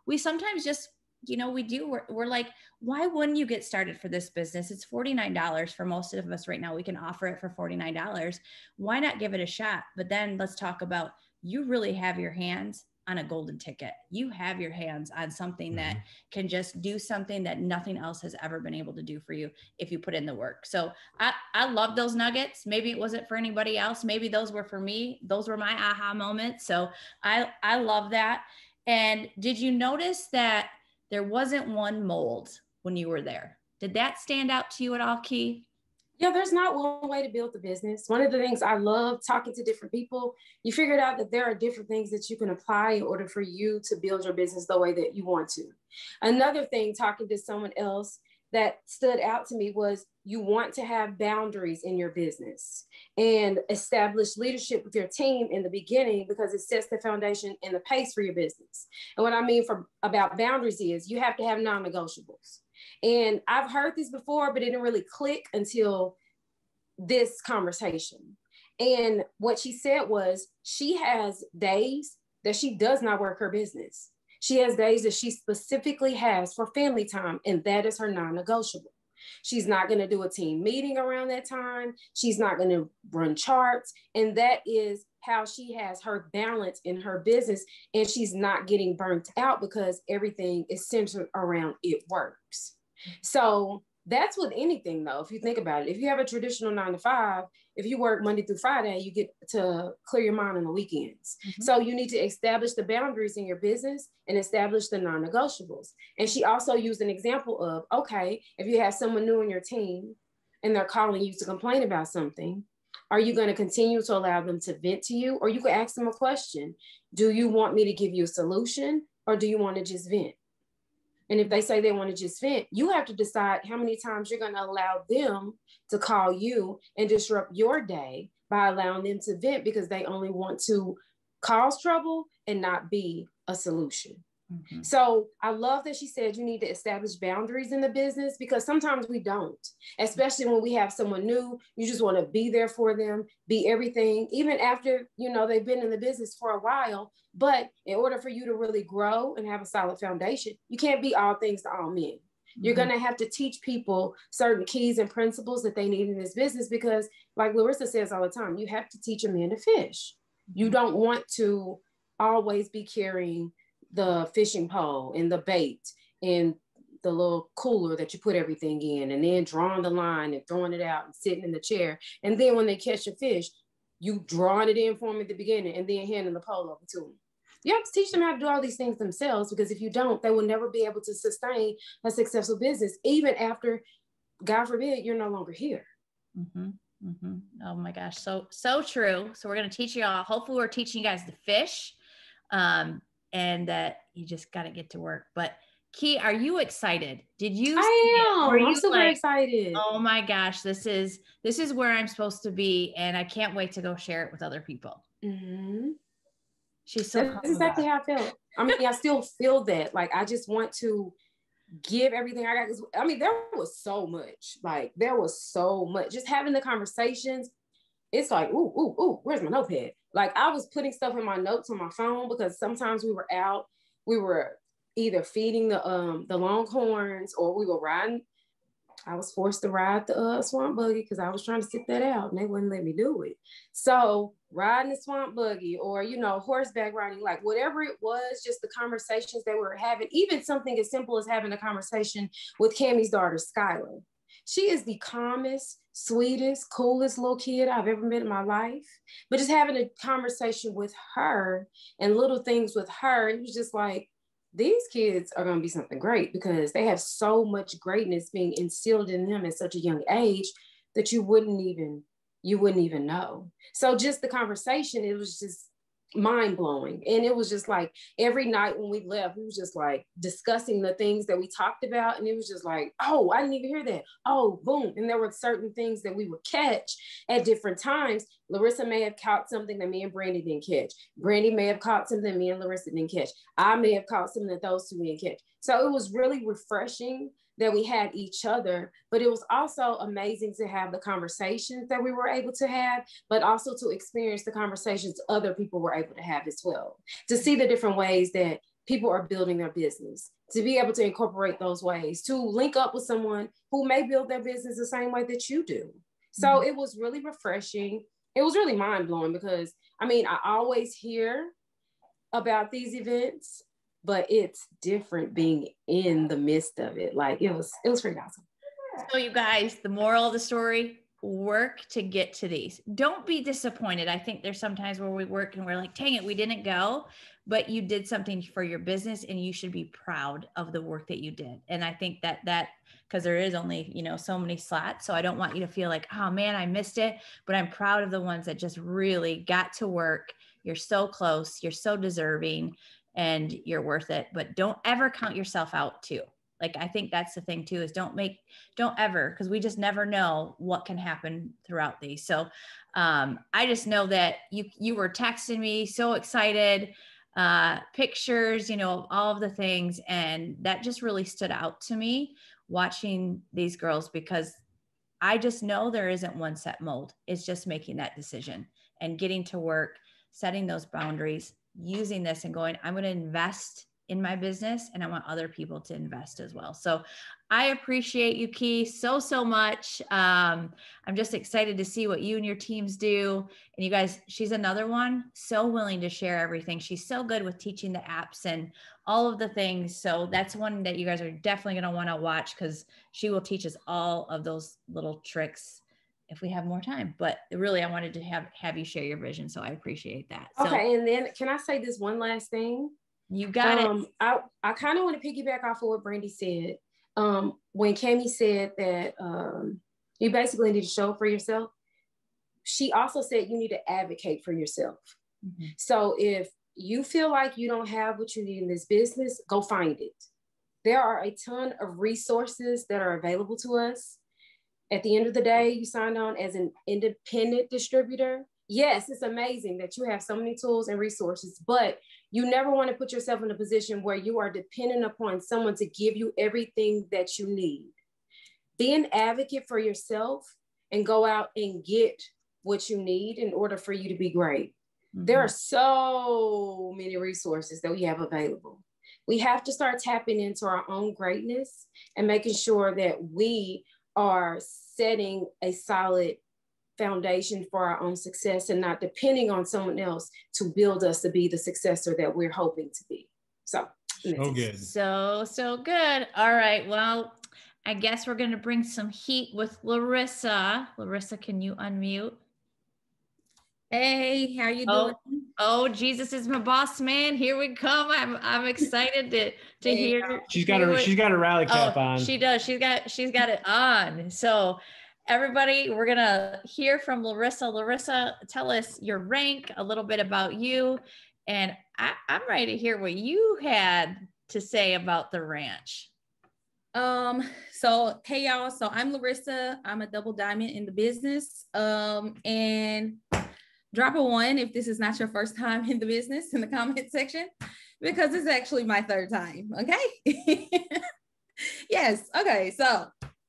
S1: we sometimes just, you know, we're like, why wouldn't you get started for this business? It's $49 for most of us right now. We can offer it for $49. Why not give it a shot? But then let's talk about, you really have your hands on a golden ticket. You have your hands on something that can just do something that nothing else has ever been able to do for you if you put in the work. So I love those nuggets. Maybe it wasn't for anybody else. Maybe those were for me. Those were my aha moments. So I love that. And did you notice that there wasn't one mold when you were there? Did that stand out to you at all, Key?
S4: Yeah, there's not one way to build the business. One of the things I love talking to different people, you figured out that there are different things that you can apply in order for you to build your business the way that you want to. Another thing, talking to someone else that stood out to me was, you want to have boundaries in your business and establish leadership with your team in the beginning, because it sets the foundation and the pace for your business. And what I mean about boundaries is, you have to have non-negotiables. And I've heard this before, but it didn't really click until this conversation. And what she said was, she has days that she does not work her business. She has days that she specifically has for family time, and that is her non-negotiable. She's not going to do a team meeting around that time. She's not going to run charts. And that is how she has her balance in her business. And she's not getting burnt out because everything is centered around it works. So that's with anything, though. If you think about it, if you have a traditional 9 to 5, if you work Monday through Friday, you get to clear your mind on the weekends. So you need to establish the boundaries in your business and establish the non-negotiables. And she also used an example of, okay, if you have someone new in your team and they're calling you to complain about something, are you going to continue to allow them to vent to you? Or you could ask them a question. Do you want me to give you a solution, or do you want to just vent? And if they say they want to just vent, you have to decide how many times you're going to allow them to call you and disrupt your day by allowing them to vent, because they only want to cause trouble and not be a solution. So I love that she said you need to establish boundaries in the business, because sometimes we don't, especially when we have someone new. You just want to be there for them, be everything, even after, you know, they've been in the business for a while. But in order for you to really grow and have a solid foundation, you can't be all things to all men. You're going to have to teach people certain keys and principles that they need in this business, because like Larissa says all the time, you have to teach a man to fish. You don't want to always be carrying the fishing pole and the bait and the little cooler that you put everything in, and then drawing the line and throwing it out and sitting in the chair. And then when they catch a fish, you drawing it in for them at the beginning and then handing the pole over to them. You have to teach them how to do all these things themselves, because if you don't, they will never be able to sustain a successful business, even after, God forbid, you're no longer here.
S1: Oh my gosh. So true. So we're going to teach you all, hopefully we're teaching you guys to fish. And that you just got to get to work. But Key, are you excited? Did you?
S4: I am. I'm super excited.
S1: Oh my gosh, this is where I'm supposed to be, and I can't wait to go share it with other people. She's so.
S4: That's exactly how I felt. I mean, I still feel that. Like, I just want to give everything I got. I mean, there was so much. Like, there was so much. Just having the conversations. It's like, ooh, where's my notepad? Like, I was putting stuff in my notes on my phone, because sometimes we were out, we were either feeding the Longhorns, or we were riding. I was forced to ride the swamp buggy because I was trying to sit that out and they wouldn't let me do it. So riding the swamp buggy, or, you know, horseback riding, like whatever it was, just the conversations that we were having, even something as simple as having a conversation with Cammie's daughter, Skylar. She is the calmest, sweetest, coolest little kid I've ever met in my life. But just having a conversation with her and little things with her, it was just like, these kids are going to be something great because they have so much greatness being instilled in them at such a young age that you wouldn't even know. So just the conversation, it was just mind blowing. And it was just like every night when we left, we was just like discussing the things that we talked about. And it was just like, oh, I didn't even hear that. Oh, boom. And there were certain things that we would catch at different times. Larissa may have caught something that me and Brandy didn't catch. Brandy may have caught something that me and Larissa didn't catch. I may have caught something that those two didn't catch. So it was really refreshing that we had each other, but it was also amazing to have the conversations that we were able to have, but also to experience the conversations other people were able to have as well, to see the different ways that people are building their business, to be able to incorporate those ways, to link up with someone who may build their business the same way that you do. So it was really refreshing. It was really mind-blowing because, I mean, I always hear about these events, but it's different being in the midst of it. Like it was pretty awesome.
S1: So you guys, the moral of the story, work to get to these. Don't be disappointed. I think there's sometimes where we work and we're like, dang it, we didn't go, but you did something for your business and you should be proud of the work that you did. And I think that because there is only, so many slots. So I don't want you to feel like, oh man, I missed it, but I'm proud of the ones that just really got to work. You're so close, you're so deserving, and you're worth it. But don't ever count yourself out too. Like, I think that's the thing too, is don't ever, because we just never know what can happen throughout these. So I just know that you were texting me so excited, pictures, of all of the things. And that just really stood out to me watching these girls, because I just know there isn't one set mold. It's just making that decision and getting to work, setting those boundaries, using this and going, I'm going to invest in my business and I want other people to invest as well. So I appreciate you, Key, so much. I'm just excited to see what you and your teams do. And you guys, she's another one, so willing to share everything. She's so good with teaching the apps and all of the things. So that's one that you guys are definitely going to want to watch, because she will teach us all of those little tricks if we have more time. But really, I wanted to have you share your vision. So I appreciate that.
S4: Okay. And then can I say this one last thing?
S1: You got it.
S4: I kind of want to piggyback off of what Brandy said. When Cammie said that you basically need to show for yourself, she also said you need to advocate for yourself. Mm-hmm. So if you feel like you don't have what you need in this business, go find it. There are a ton of resources that are available to us. At the end of the day, you signed on as an independent distributor. Yes, it's amazing that you have so many tools and resources, but you never want to put yourself in a position where you are dependent upon someone to give you everything that you need. Be an advocate for yourself and go out and get what you need in order for you to be great. Mm-hmm. There are so many resources that we have available. We have to start tapping into our own greatness and making sure that we are setting a solid foundation for our own success and not depending on someone else to build us to be the successor that we're hoping to be. So
S2: good.
S1: So good. All right. Well, I guess we're going to bring some heat with Larissa. Larissa, can you unmute?
S5: Hey, how you doing?
S1: Oh, Jesus is my boss, man. Here we come. I'm excited to hear.
S2: She's got a rally cap on.
S1: She does. She's got it on. So everybody, we're gonna hear from Larissa. Larissa, tell us your rank, a little bit about you, and I'm ready to hear what you had to say about the ranch.
S5: So hey y'all. So I'm Larissa. I'm a double diamond in the business. And drop a 1 if this is not your first time in the business in the comment section, because it's actually my 3rd time. Okay. Yes. Okay. So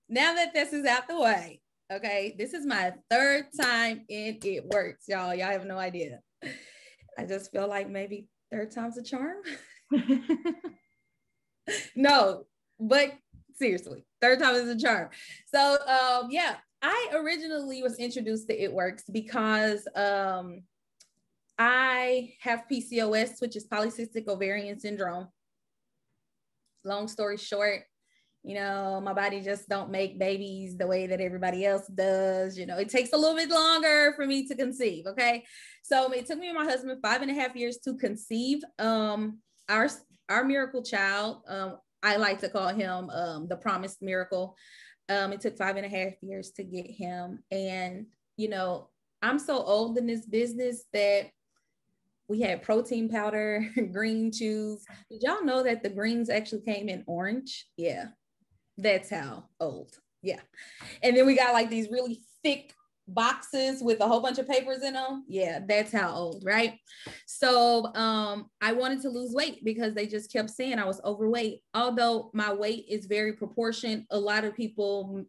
S5: now that this is out the way, okay, this is my 3rd time in It Works, y'all. Y'all have no idea. I just feel like maybe 3rd time's a charm. No, but seriously, 3rd time is a charm. So yeah. I originally was introduced to It Works because I have PCOS, which is polycystic ovarian syndrome. Long story short, You know, my body just don't make babies the way that everybody else does. You know, it takes a little bit longer for me to conceive. Okay. So it took me and my husband 5.5 years to conceive our miracle child. I like to call him the promised miracle. It took 5.5 years to get him. And, you know, I'm so old in this business that we had protein powder, green chews. Did y'all know that the greens actually came in orange? Yeah. That's how old. Yeah. And then we got like these really thick boxes with a whole bunch of papers in them. Yeah, that's how old, right? So I wanted to lose weight because they just kept saying I was overweight. Although my weight is very proportioned, a lot of people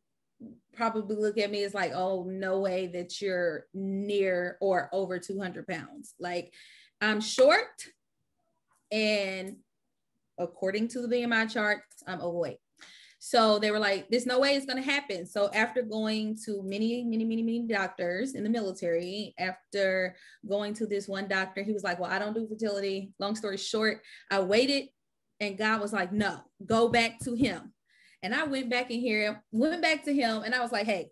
S5: probably look at me as like, oh, no way that you're near or over 200 pounds. Like, I'm short, and according to the BMI charts, I'm overweight. So they were like, there's no way it's going to happen. So after going to many doctors in the military, after going to this one doctor, he was like, well, I don't do fertility. Long story short, I waited, and God was like, no, go back to him. And I went back to him, and I was like, hey,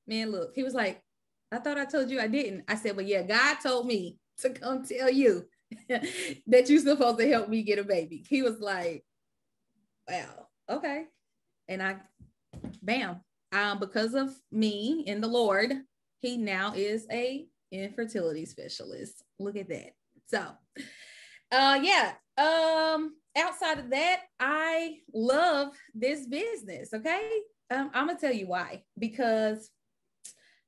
S5: man, look. He was like, I thought I told you I didn't. I said, well, yeah, God told me to come tell you that you're supposed to help me get a baby. He was like, wow, okay. And bam, because of me and the Lord, he now is a infertility specialist. Look at that. So, outside of that, I love this business. Okay. I'm going to tell you why, because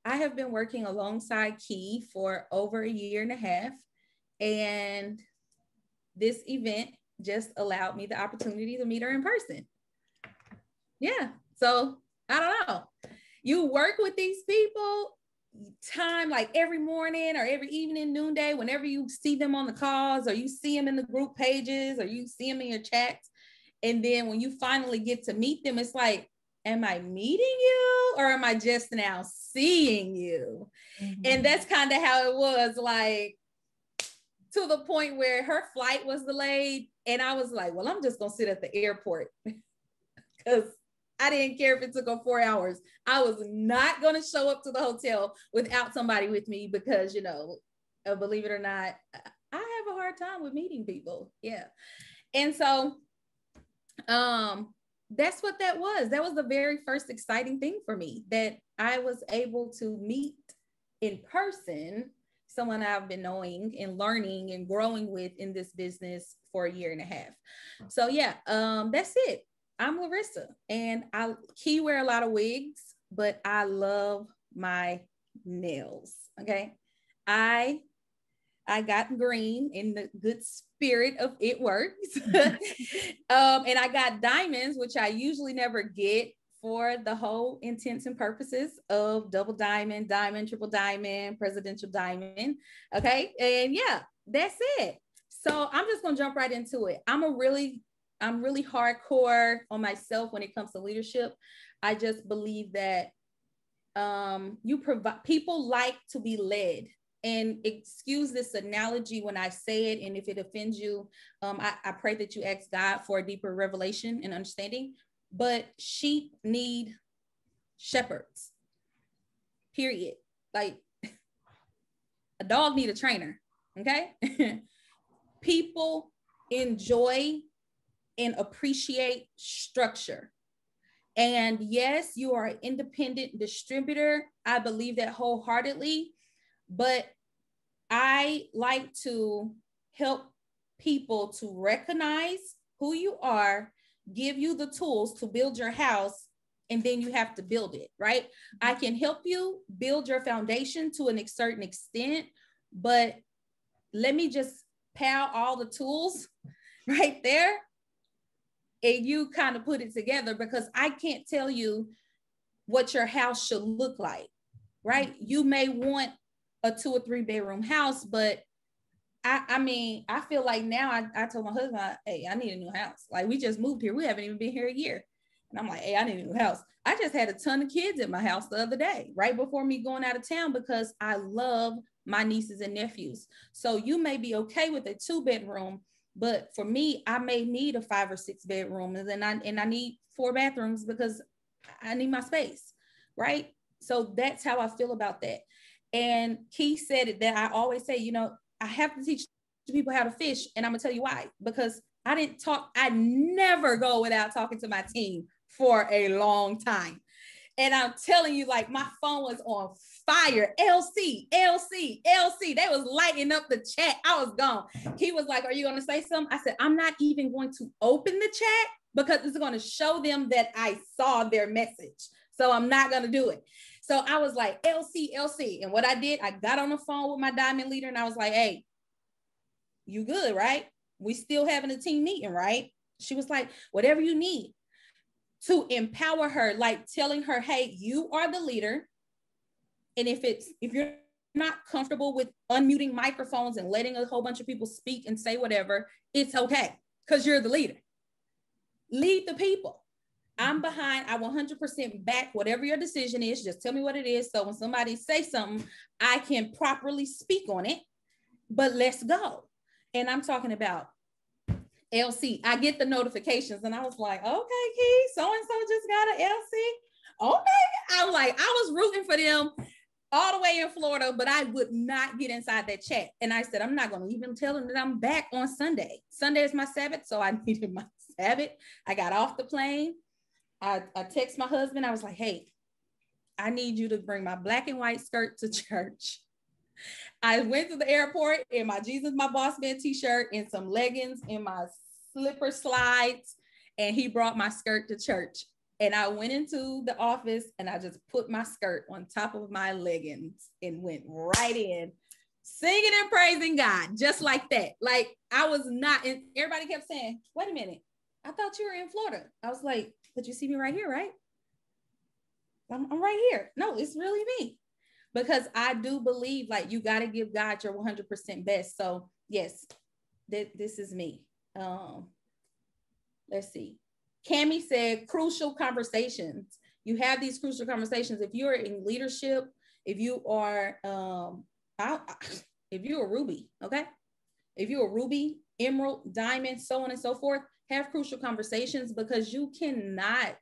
S5: I have been working alongside Key for over 1.5 years, and this event just allowed me the opportunity to meet her in person. Yeah. So I don't know. You work with these people time, like every morning or every evening, noonday, whenever you see them on the calls, or you see them in the group pages, or you see them in your chats. And then when you finally get to meet them, it's like, am I meeting you, or am I just now seeing you? Mm-hmm. And that's kind of how it was, like, to the point where her flight was delayed. And I was like, well, I'm just going to sit at the airport because I didn't care if it took her 4 hours. I was not going to show up to the hotel without somebody with me because, you know, believe it or not, I have a hard time with meeting people. Yeah. And so that's what that was. That was the very first exciting thing for me, that I was able to meet in person someone I've been knowing and learning and growing with in this business for 1.5 years. So yeah, that's it. I'm Larissa, and Key wear a lot of wigs, but I love my nails. Okay. I got green in the good spirit of it works. And I got diamonds, which I usually never get, for the whole intents and purposes of double diamond, triple diamond, presidential diamond. Okay. And yeah, that's it. So I'm just going to jump right into it. I'm really hardcore on myself when it comes to leadership. I just believe that people like to be led. And excuse this analogy when I say it, and if it offends you, I pray that you ask God for a deeper revelation and understanding. But sheep need shepherds, period. Like, a dog need a trainer, okay? People enjoy and appreciate structure. And yes, you are an independent distributor. I believe that wholeheartedly, but I like to help people to recognize who you are, give you the tools to build your house, and then you have to build it, right? I can help you build your foundation to a certain extent, but let me just pile all the tools right there, and you kind of put it together, because I can't tell you what your house should look like, right? You may want a 2 or 3 bedroom house, but I feel like now I told my husband, hey, I need a new house. Like, we just moved here. We haven't even been here 1 year. And I'm like, hey, I need a new house. I just had a ton of kids at my house the other day, right before me going out of town, because I love my nieces and nephews. So you may be okay with a 2 bedroom, But for me, I may need a 5 or 6 bedroom, and I need 4 bathrooms because I need my space, right? So that's how I feel about that. And Keith said it, that I always say, you know, I have to teach people how to fish, and I'm gonna tell you why. Because I never go without talking to my team for a long time. And I'm telling you, like, my phone was on fire. LC. They was lighting up the chat. I was gone. He was like, are you going to say something? I said, I'm not even going to open the chat because it's going to show them that I saw their message. So I'm not going to do it. So I was like, LC. And what I did, I got on the phone with my diamond leader and I was like, hey, you good, right? We still having a team meeting, right? She was like, whatever you need. To empower her, like telling her, hey, you are the leader. And if you're not comfortable with unmuting microphones and letting a whole bunch of people speak and say whatever, it's okay, because you're the leader. Lead the people. I'm behind. I 100% back whatever your decision is. Just tell me what it is. So when somebody says something, I can properly speak on it, but let's go. And I'm talking about LC. I get the notifications and I was like, okay, Keith, so-and-so just got an LC. Okay. I'm like, I was rooting for them all the way in Florida, but I would not get inside that chat. And I said, I'm not going to even tell them that I'm back on Sunday. Sunday is my Sabbath, so I needed my Sabbath. I got off the plane. I text my husband. I was like, hey, I need you to bring my black and white skirt to church. I went to the airport in my Jesus, my boss man t-shirt and some leggings and my slipper slides. And he brought my skirt to church. And I went into the office and I just put my skirt on top of my leggings and went right in, singing and praising God, just like that. Like I was not, and everybody kept saying, wait a minute, I thought you were in Florida. I was like, but you see me right here, right? I'm right here. No, it's really me. Because I do believe like you got to give God your 100% best. So yes, this is me. Let's see. Cammie said crucial conversations. You have these crucial conversations. If you're in leadership, if you are, if you're a Ruby, okay? If you're a Ruby, Emerald, Diamond, so on and so forth, have crucial conversations because you cannot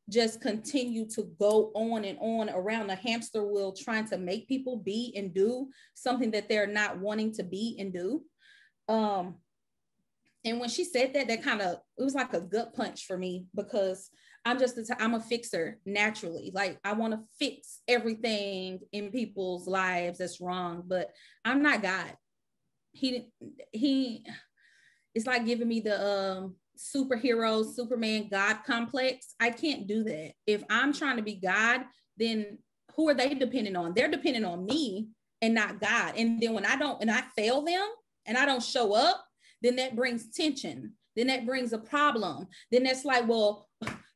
S5: just continue to go on and on around the hamster wheel trying to make people be and do something that they're not wanting to be and do. And when she said that, it was like a gut punch for me because I'm a fixer naturally. Like I want to fix everything in people's lives that's wrong, but I'm not God. He it's like giving me the superhero, Superman, God complex. I can't do that. If I'm trying to be God, then who are they depending on? They're depending on me and not God. And then when I fail them and I don't show up, then that brings tension. Then that brings a problem. Then that's like, well,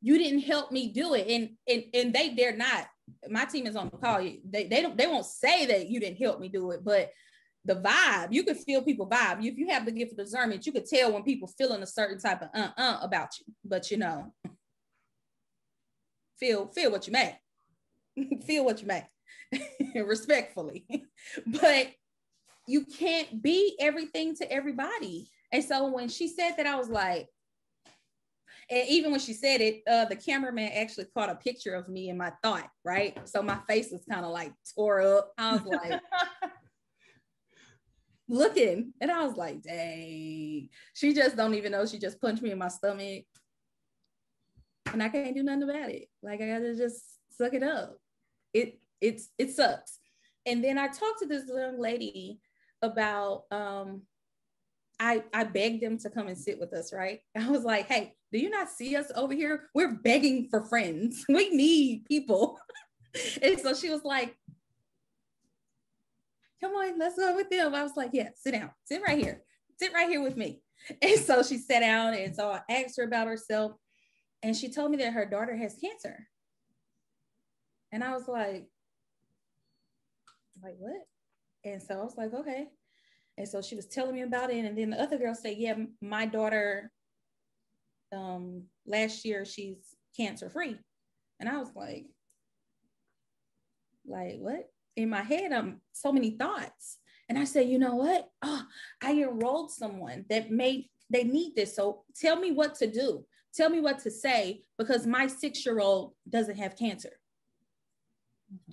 S5: you didn't help me do it. And they dare not. My team is on the call. They won't say that you didn't help me do it, but the vibe, you can feel people vibe. If you have the gift of discernment, you could tell when people feeling a certain type of about you. But you know, feel what you may. Feel what you may. Respectfully. But you can't be everything to everybody. And so when she said that, I was like, and even when she said it, the cameraman actually caught a picture of me in my thought, right? So my face was kind of like tore up. I was like, looking, and I was like, dang, she just don't even know. She just punched me in my stomach. And I can't do nothing about it. Like I gotta just suck it up. It sucks. And then I talked to this young lady about I begged them to come and sit with us, right? I was like, hey, do you not see us over here? We're begging for friends. We need people. And so she was like, come on, let's go with them. I was like, yeah, sit down, sit right here with me. And so she sat down, and so I asked her about herself, and she told me that her daughter has cancer. And I was like what? And so I was like, okay. And so she was telling me about it. And then the other girl said, yeah, my daughter, last year, she's cancer free. And I was like what? In my head, so many thoughts. And I said, you know what? Oh, I enrolled someone that they need this. So tell me what to do. Tell me what to say, because my 6-year-old doesn't have cancer.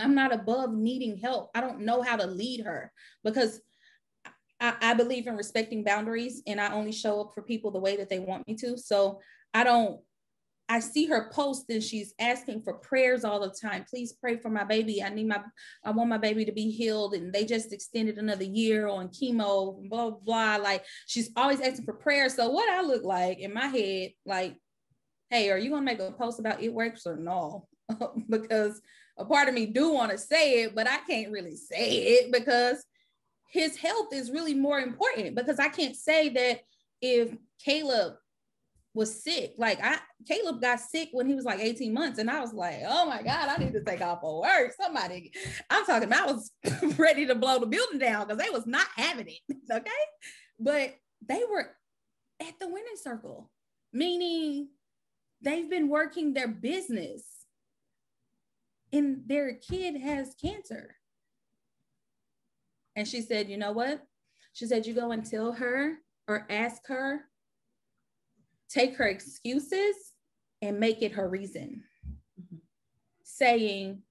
S5: I'm not above needing help. I don't know how to lead her, because I believe in respecting boundaries, and I only show up for people the way that they want me to. So I see her post and she's asking for prayers all the time. Please pray for my baby. I want my baby to be healed. And they just extended another year on chemo, blah, blah, blah. Like, she's always asking for prayer. So what I look like in my head, like, hey, are you going to make a post about it works or no? Because a part of me do want to say it, but I can't really say it because his health is really more important. Because I can't say that if Caleb was sick, like Caleb got sick when he was like 18 months, and I was like, oh my God, I need to take off for work. Somebody, I'm talking about, I was ready to blow the building down because they was not having it. Okay. But they were at the winning circle, meaning they've been working their business and their kid has cancer. And she said, you know what? She said, you go and tell her or ask her, take her excuses and make it her reason. Mm-hmm. Saying,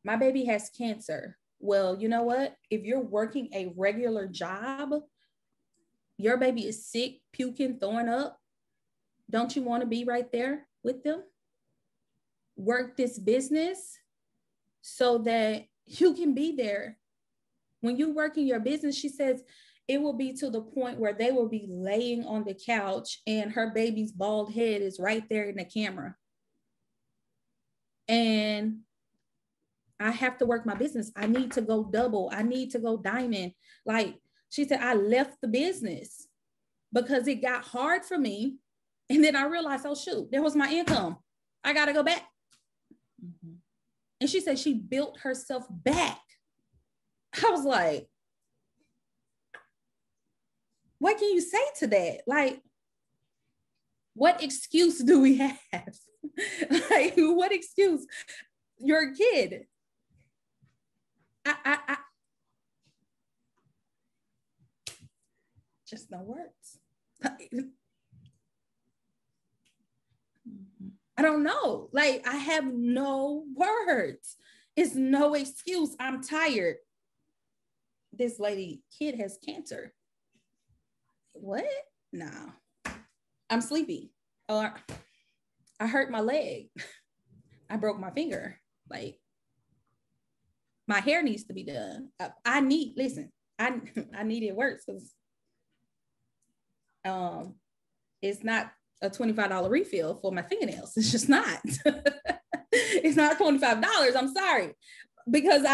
S5: my baby has cancer. Well, you know what? If you're working a regular job, your baby is sick, puking, throwing up. Don't you want to be right there with them? Work this business so that you can be there. When you work in your business, she says, it will be to the point where they will be laying on the couch and her baby's bald head is right there in the camera. And I have to work my business. I need to go double. I need to go diamond. Like she said, I left the business because it got hard for me. And then I realized, oh shoot, there was my income. I got to go back. Mm-hmm. And she said she built herself back. I was like, what can you say to that? Like, what excuse do we have? Like, what excuse? You're a kid. I just no words. I don't know. Like, I have no words. It's no excuse. I'm tired. This kid has cancer. What? No. I'm sleepy. Oh, I hurt my leg. I broke my finger. Like, my hair needs to be done. I need it works because it's not a $25 refill for my fingernails. It's just not. It's not $25. I'm sorry. Because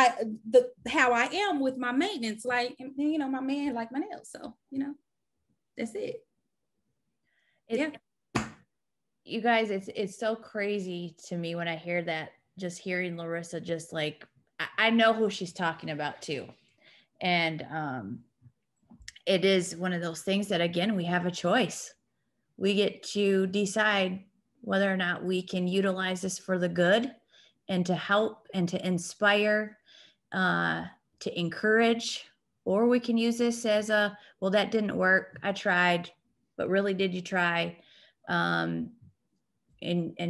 S5: how I am with my maintenance, like, you know, my man like my nails. So, you know, that's it. Yeah.
S1: You guys, it's so crazy to me when I hear that, just hearing Larissa, just like, I know who she's talking about too. And it is one of those things that, again, we have a choice. We get to decide whether or not we can utilize this for the good and to help and to inspire, to encourage, or we can use this as well, that didn't work. I tried, but really, did you try? And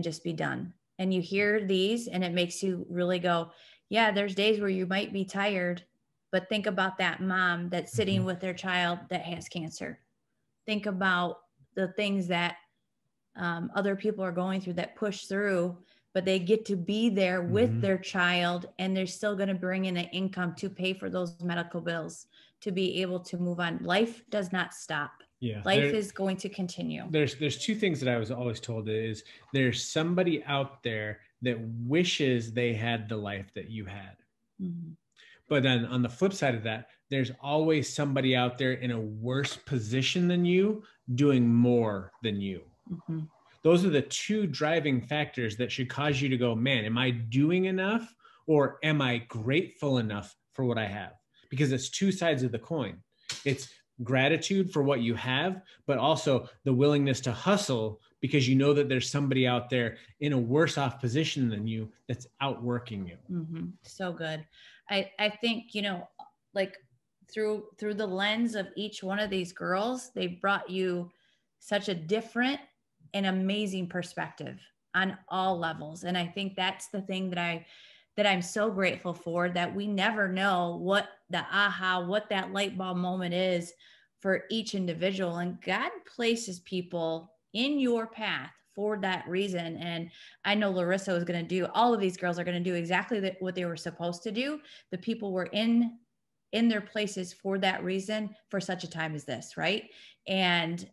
S1: just be done. And you hear these and it makes you really go, yeah, there's days where you might be tired, but think about that mom that's sitting with their child that has cancer. Think about the things that other people are going through that push through, but they get to be there with their child, and they're still going to bring in an income to pay for those medical bills, to be able to move on. Life does not stop. Yeah, life is going to continue.
S2: There's two things that I was always told is there's somebody out there that wishes they had the life that you had. Mm-hmm. But then on the flip side of that, there's always somebody out there in a worse position than you, doing more than you. Mm-hmm. Those are the two driving factors that should cause you to go, man, am I doing enough, or am I grateful enough for what I have? Because it's two sides of the coin. It's gratitude for what you have, but also the willingness to hustle because you know that there's somebody out there in a worse off position than you that's outworking you.
S1: Mm-hmm. So good. I think, you know, like through the lens of each one of these girls, they brought you such a different and amazing perspective on all levels. And I think that's the thing that I'm so grateful for, that we never know what what that light bulb moment is for each individual. And God places people in your path for that reason. And I know Larissa was going to do, all of these girls are going to do exactly what they were supposed to do. The people were in their places for that reason, for such a time as this. Right. And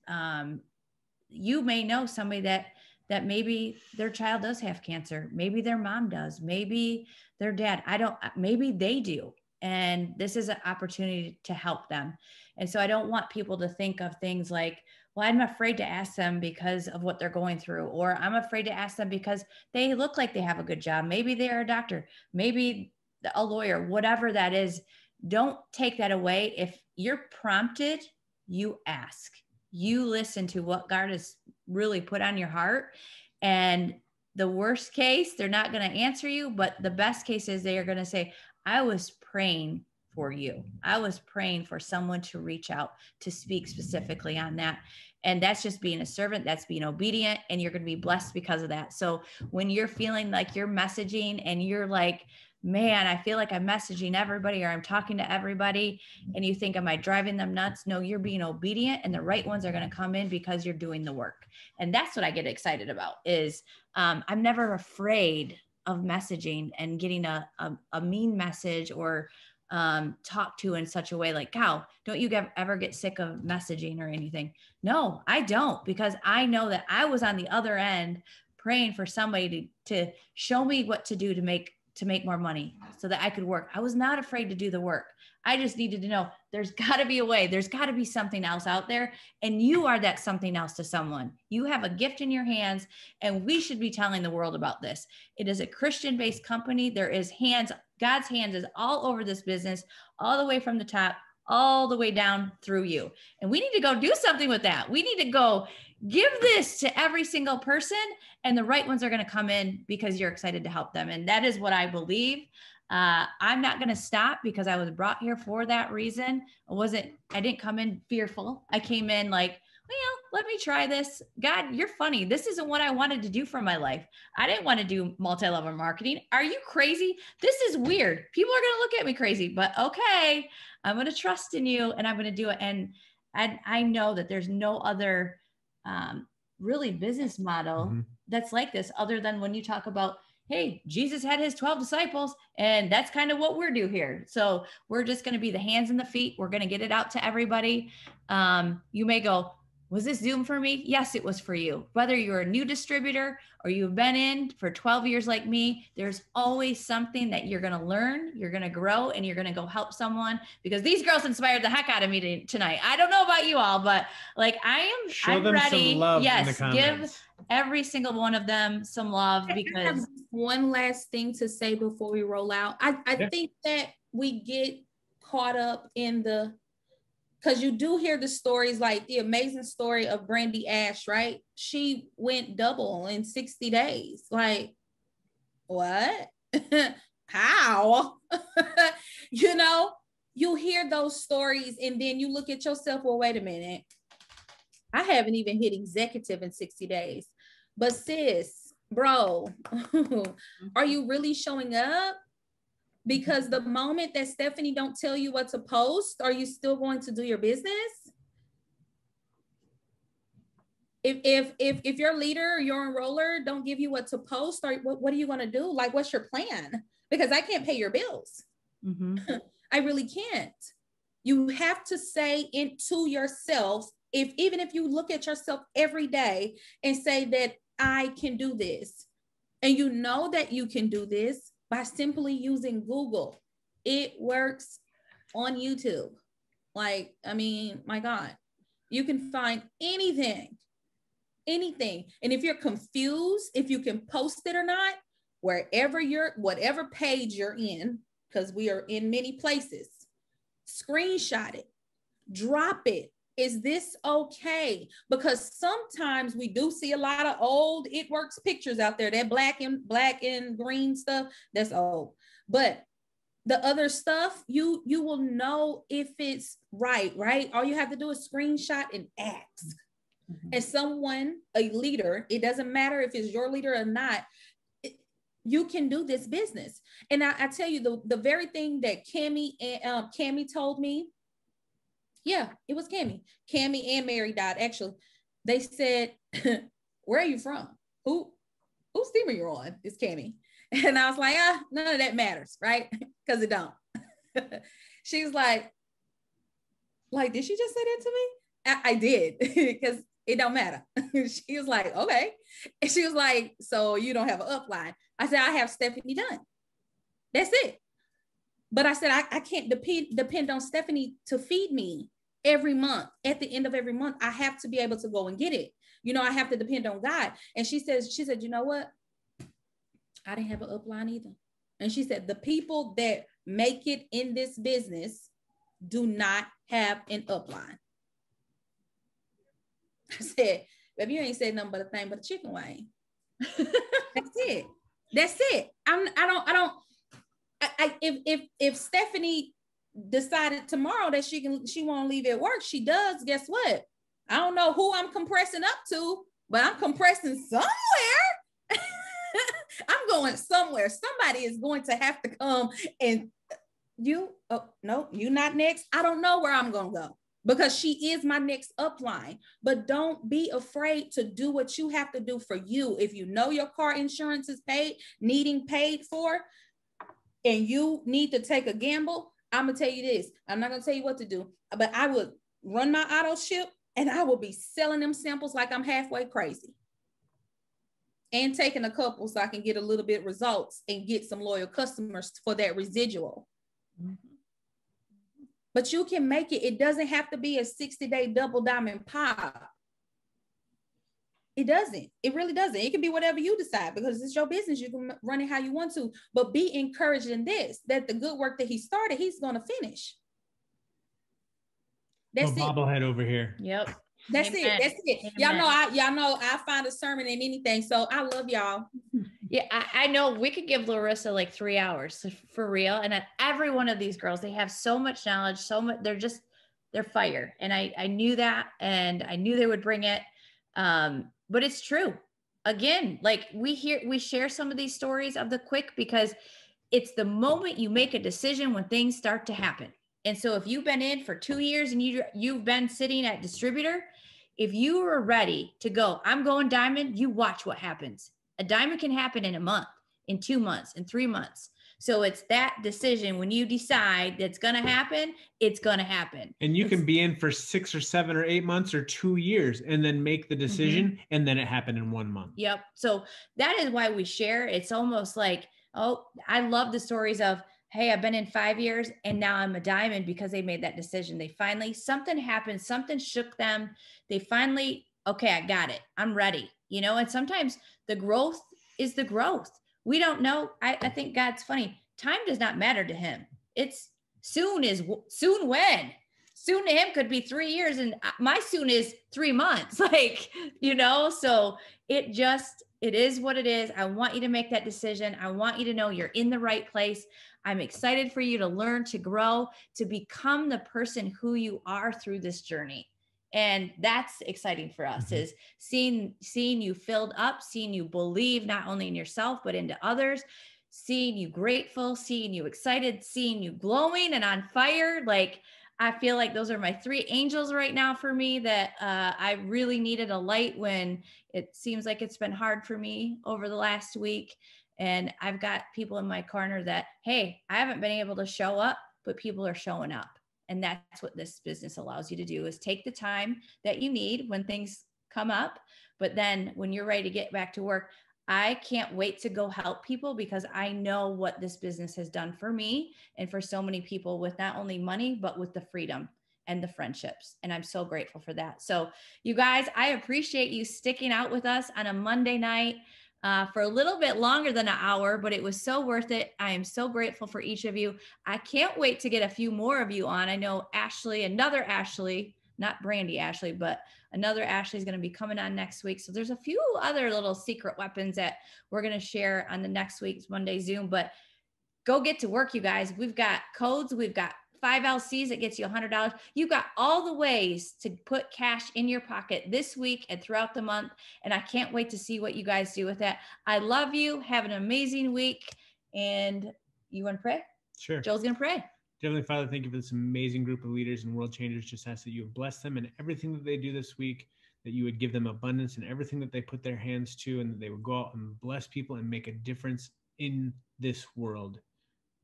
S1: you may know somebody that maybe their child does have cancer. Maybe their mom does, maybe their dad, maybe they do. And this is an opportunity to help them. And so I don't want people to think of things like, well, I'm afraid to ask them because of what they're going through, or I'm afraid to ask them because they look like they have a good job. Maybe they're a doctor, maybe a lawyer, whatever that is. Don't take that away. If you're prompted, you ask, you listen to what God has really put on your heart. And the worst case, they're not going to answer you, but the best case is they are going to say, I was praying for you. I was praying for someone to reach out to speak specifically on that. And that's just being a servant, that's being obedient, and you're going to be blessed because of that. So when you're feeling like you're messaging and you're like, man, I feel like I'm messaging everybody, or I'm talking to everybody, and you think, am I driving them nuts? No, you're being obedient, and the right ones are going to come in because you're doing the work. And that's what I get excited about is I'm never afraid of messaging and getting a mean message or talk to in such a way like, "Cow, don't you ever get sick of messaging or anything?" No, I don't, because I know that I was on the other end praying for somebody to show me what to do to make more money so that I could work. I was not afraid to do the work. I just needed to know there's got to be a way. There's got to be something else out there. And you are that something else to someone. You have a gift in your hands, and we should be telling the world about this. It is a Christian-based company. There is God's hands is all over this business, all the way from the top, all the way down through you. And we need to go do something with that. We need to go give this to every single person, and the right ones are going to come in because you're excited to help them. And that is what I believe. I'm not going to stop because I was brought here for that reason. I didn't come in fearful. I came in like, well, let me try this. God, you're funny. This isn't what I wanted to do for my life. I didn't want to do multi-level marketing. Are you crazy? This is weird. People are going to look at me crazy, but okay, I'm going to trust in you and I'm going to do it. And I know that there's no other really business model that's like this, other than when you talk about, hey, Jesus had his 12 disciples, and that's kind of what we're doing here. So we're just going to be the hands and the feet. We're going to get it out to everybody. You may go, was this Zoom for me? Yes, it was for you. Whether you're a new distributor or you've been in for 12 years like me, there's always something that you're going to learn, you're going to grow, and you're going to go help someone, because these girls inspired the heck out of me tonight. I don't know about you all, but like I'm
S2: them
S1: ready.
S2: some love
S1: yes,
S2: in the comments.
S1: Give every single one of them some love, because
S5: I have one last thing to say before we roll out. I think that we get caught up in because you do hear the stories, like the amazing story of Brandy Ash, right? She went double in 60 days. Like, what? How? You hear those stories and then you look at yourself, well, wait a minute. I haven't even hit executive in 60 days. But sis, bro, are you really showing up? Because the moment that Stephanie don't tell you what to post, are you still going to do your business? If your leader, your enroller don't give you what to post, or what are you going to do? Like, what's your plan? Because I can't pay your bills. I really can't. You have to say into yourself, even if you look at yourself every day and say that I can do this, and you know that you can do this by simply using Google. It works on YouTube. Like, I mean, my God, you can find anything. And if you're confused, if you can post it or not, whatever page you're in, because we are in many places, screenshot it, drop it. Is this okay? Because sometimes we do see a lot of old It Works pictures out there, that black and green stuff, that's old. But the other stuff, you will know if it's right? All you have to do is screenshot and ask. As someone, a leader, it doesn't matter if it's your leader or not, you can do this business. And I tell you, the very thing that Cammie told me, yeah, it was Cammie and Mary died. Actually, they said, where are you from? Whose team are you on? It's Cammie. And I was like, none of that matters, right? Because it don't. She was like, did she just say that to me? I did, because it don't matter. She was like, okay. And she was like, so you don't have an upline? I said, I have Stephanie Dunn. That's it. But I said, I can't depend on Stephanie to feed me every month. At the end of every month, I have to be able to go and get it. I have to depend on God. And she said, you know what? I didn't have an upline either. And she said, the people that make it in this business do not have an upline. I said, baby, you ain't said nothing but a thing but a chicken wing. That's it. If Stephanie decided tomorrow that she won't leave at work, she does. Guess what? I don't know who I'm compressing up to, but I'm compressing somewhere. I'm going somewhere. Somebody is going to have to come and you not next. I don't know where I'm going to go, because she is my next upline. But don't be afraid to do what you have to do for you. If you know your car insurance is needing paid for, and you need to take a gamble, I'm going to tell you this. I'm not going to tell you what to do, but I would run my auto ship and I will be selling them samples like I'm halfway crazy. And taking a couple so I can get a little bit results and get some loyal customers for that residual. But you can make it. It doesn't have to be a 60-day double diamond pop. It doesn't. It really doesn't. It can be whatever you decide, because it's your business. You can run it how you want to. But be encouraged in this, that the good work that he started, he's going to finish. That's it.
S2: Bobblehead over here.
S1: Yep.
S5: That's
S1: Amen.
S5: it. That's it.
S1: Amen.
S5: Y'all know I find a sermon in anything. So I love y'all.
S1: Yeah, I know we could give Larissa like 3 hours for real. And every one of these girls, they have so much knowledge, so much, they're fire. And I knew that, and I knew they would bring it. But it's true. Again, like we share some of these stories of the quick, because it's the moment you make a decision when things start to happen. And so if you've been in for 2 years and you've been sitting at distributor, if you are ready to go, I'm going diamond, you watch what happens. A diamond can happen in a month, in 2 months, in 3 months. So it's that decision. When you decide that's going to happen, it's going to happen.
S2: And you can be in for 6 or 7 or 8 months or 2 years and then make the decision, and then it happened in 1 month.
S1: Yep. So that is why we share. It's almost like, oh, I love the stories of, hey, I've been in 5 years and now I'm a diamond because they made that decision. They finally, something happened, something shook them. They finally, okay, I got it. I'm ready. And sometimes the growth is the growth. We don't know. I think God's funny. Time does not matter to him. It's soon when? Soon to him could be 3 years, and my soon is 3 months. So it is what it is. I want you to make that decision. I want you to know you're in the right place. I'm excited for you to learn, to grow, to become the person who you are through this journey. And that's exciting for us, is seeing you filled up, seeing you believe not only in yourself, but into others, seeing you grateful, seeing you excited, seeing you glowing and on fire. Like, I feel like those are my 3 angels right now for me, that I really needed a light when it seems like it's been hard for me over the last week. And I've got people in my corner that, hey, I haven't been able to show up, but people are showing up. And that's what this business allows you to do, is take the time that you need when things come up. But then when you're ready to get back to work, I can't wait to go help people, because I know what this business has done for me and for so many people, with not only money, but with the freedom and the friendships. And I'm so grateful for that. So you guys, I appreciate you sticking out with us on a Monday night for a little bit longer than an hour, but it was so worth it. I am so grateful for each of you. I can't wait to get a few more of you on. I know Ashley, another Ashley, not Brandy Ashley, but another Ashley is going to be coming on next week. So there's a few other little secret weapons that we're going to share on the next week's Monday Zoom. But go get to work, you guys. We've got codes. We've got 5 LCs that gets you $100. You've got all the ways to put cash in your pocket this week and throughout the month. And I can't wait to see what you guys do with that. I love you. Have an amazing week. And you want to pray?
S2: Sure.
S1: Joel's going to pray.
S2: Heavenly Father, thank you for this amazing group of leaders and world changers. Just ask that you would bless them in everything that they do this week, that you would give them abundance in everything that they put their hands to, and that they would go out and bless people and make a difference in this world.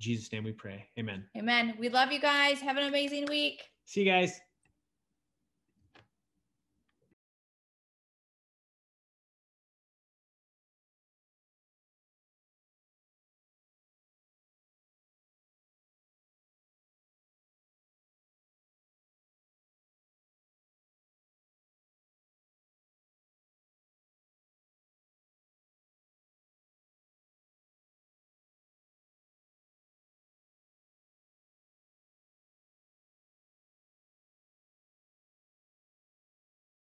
S2: In Jesus' name we pray. Amen.
S1: Amen. We love you guys. Have an amazing week.
S2: See you guys.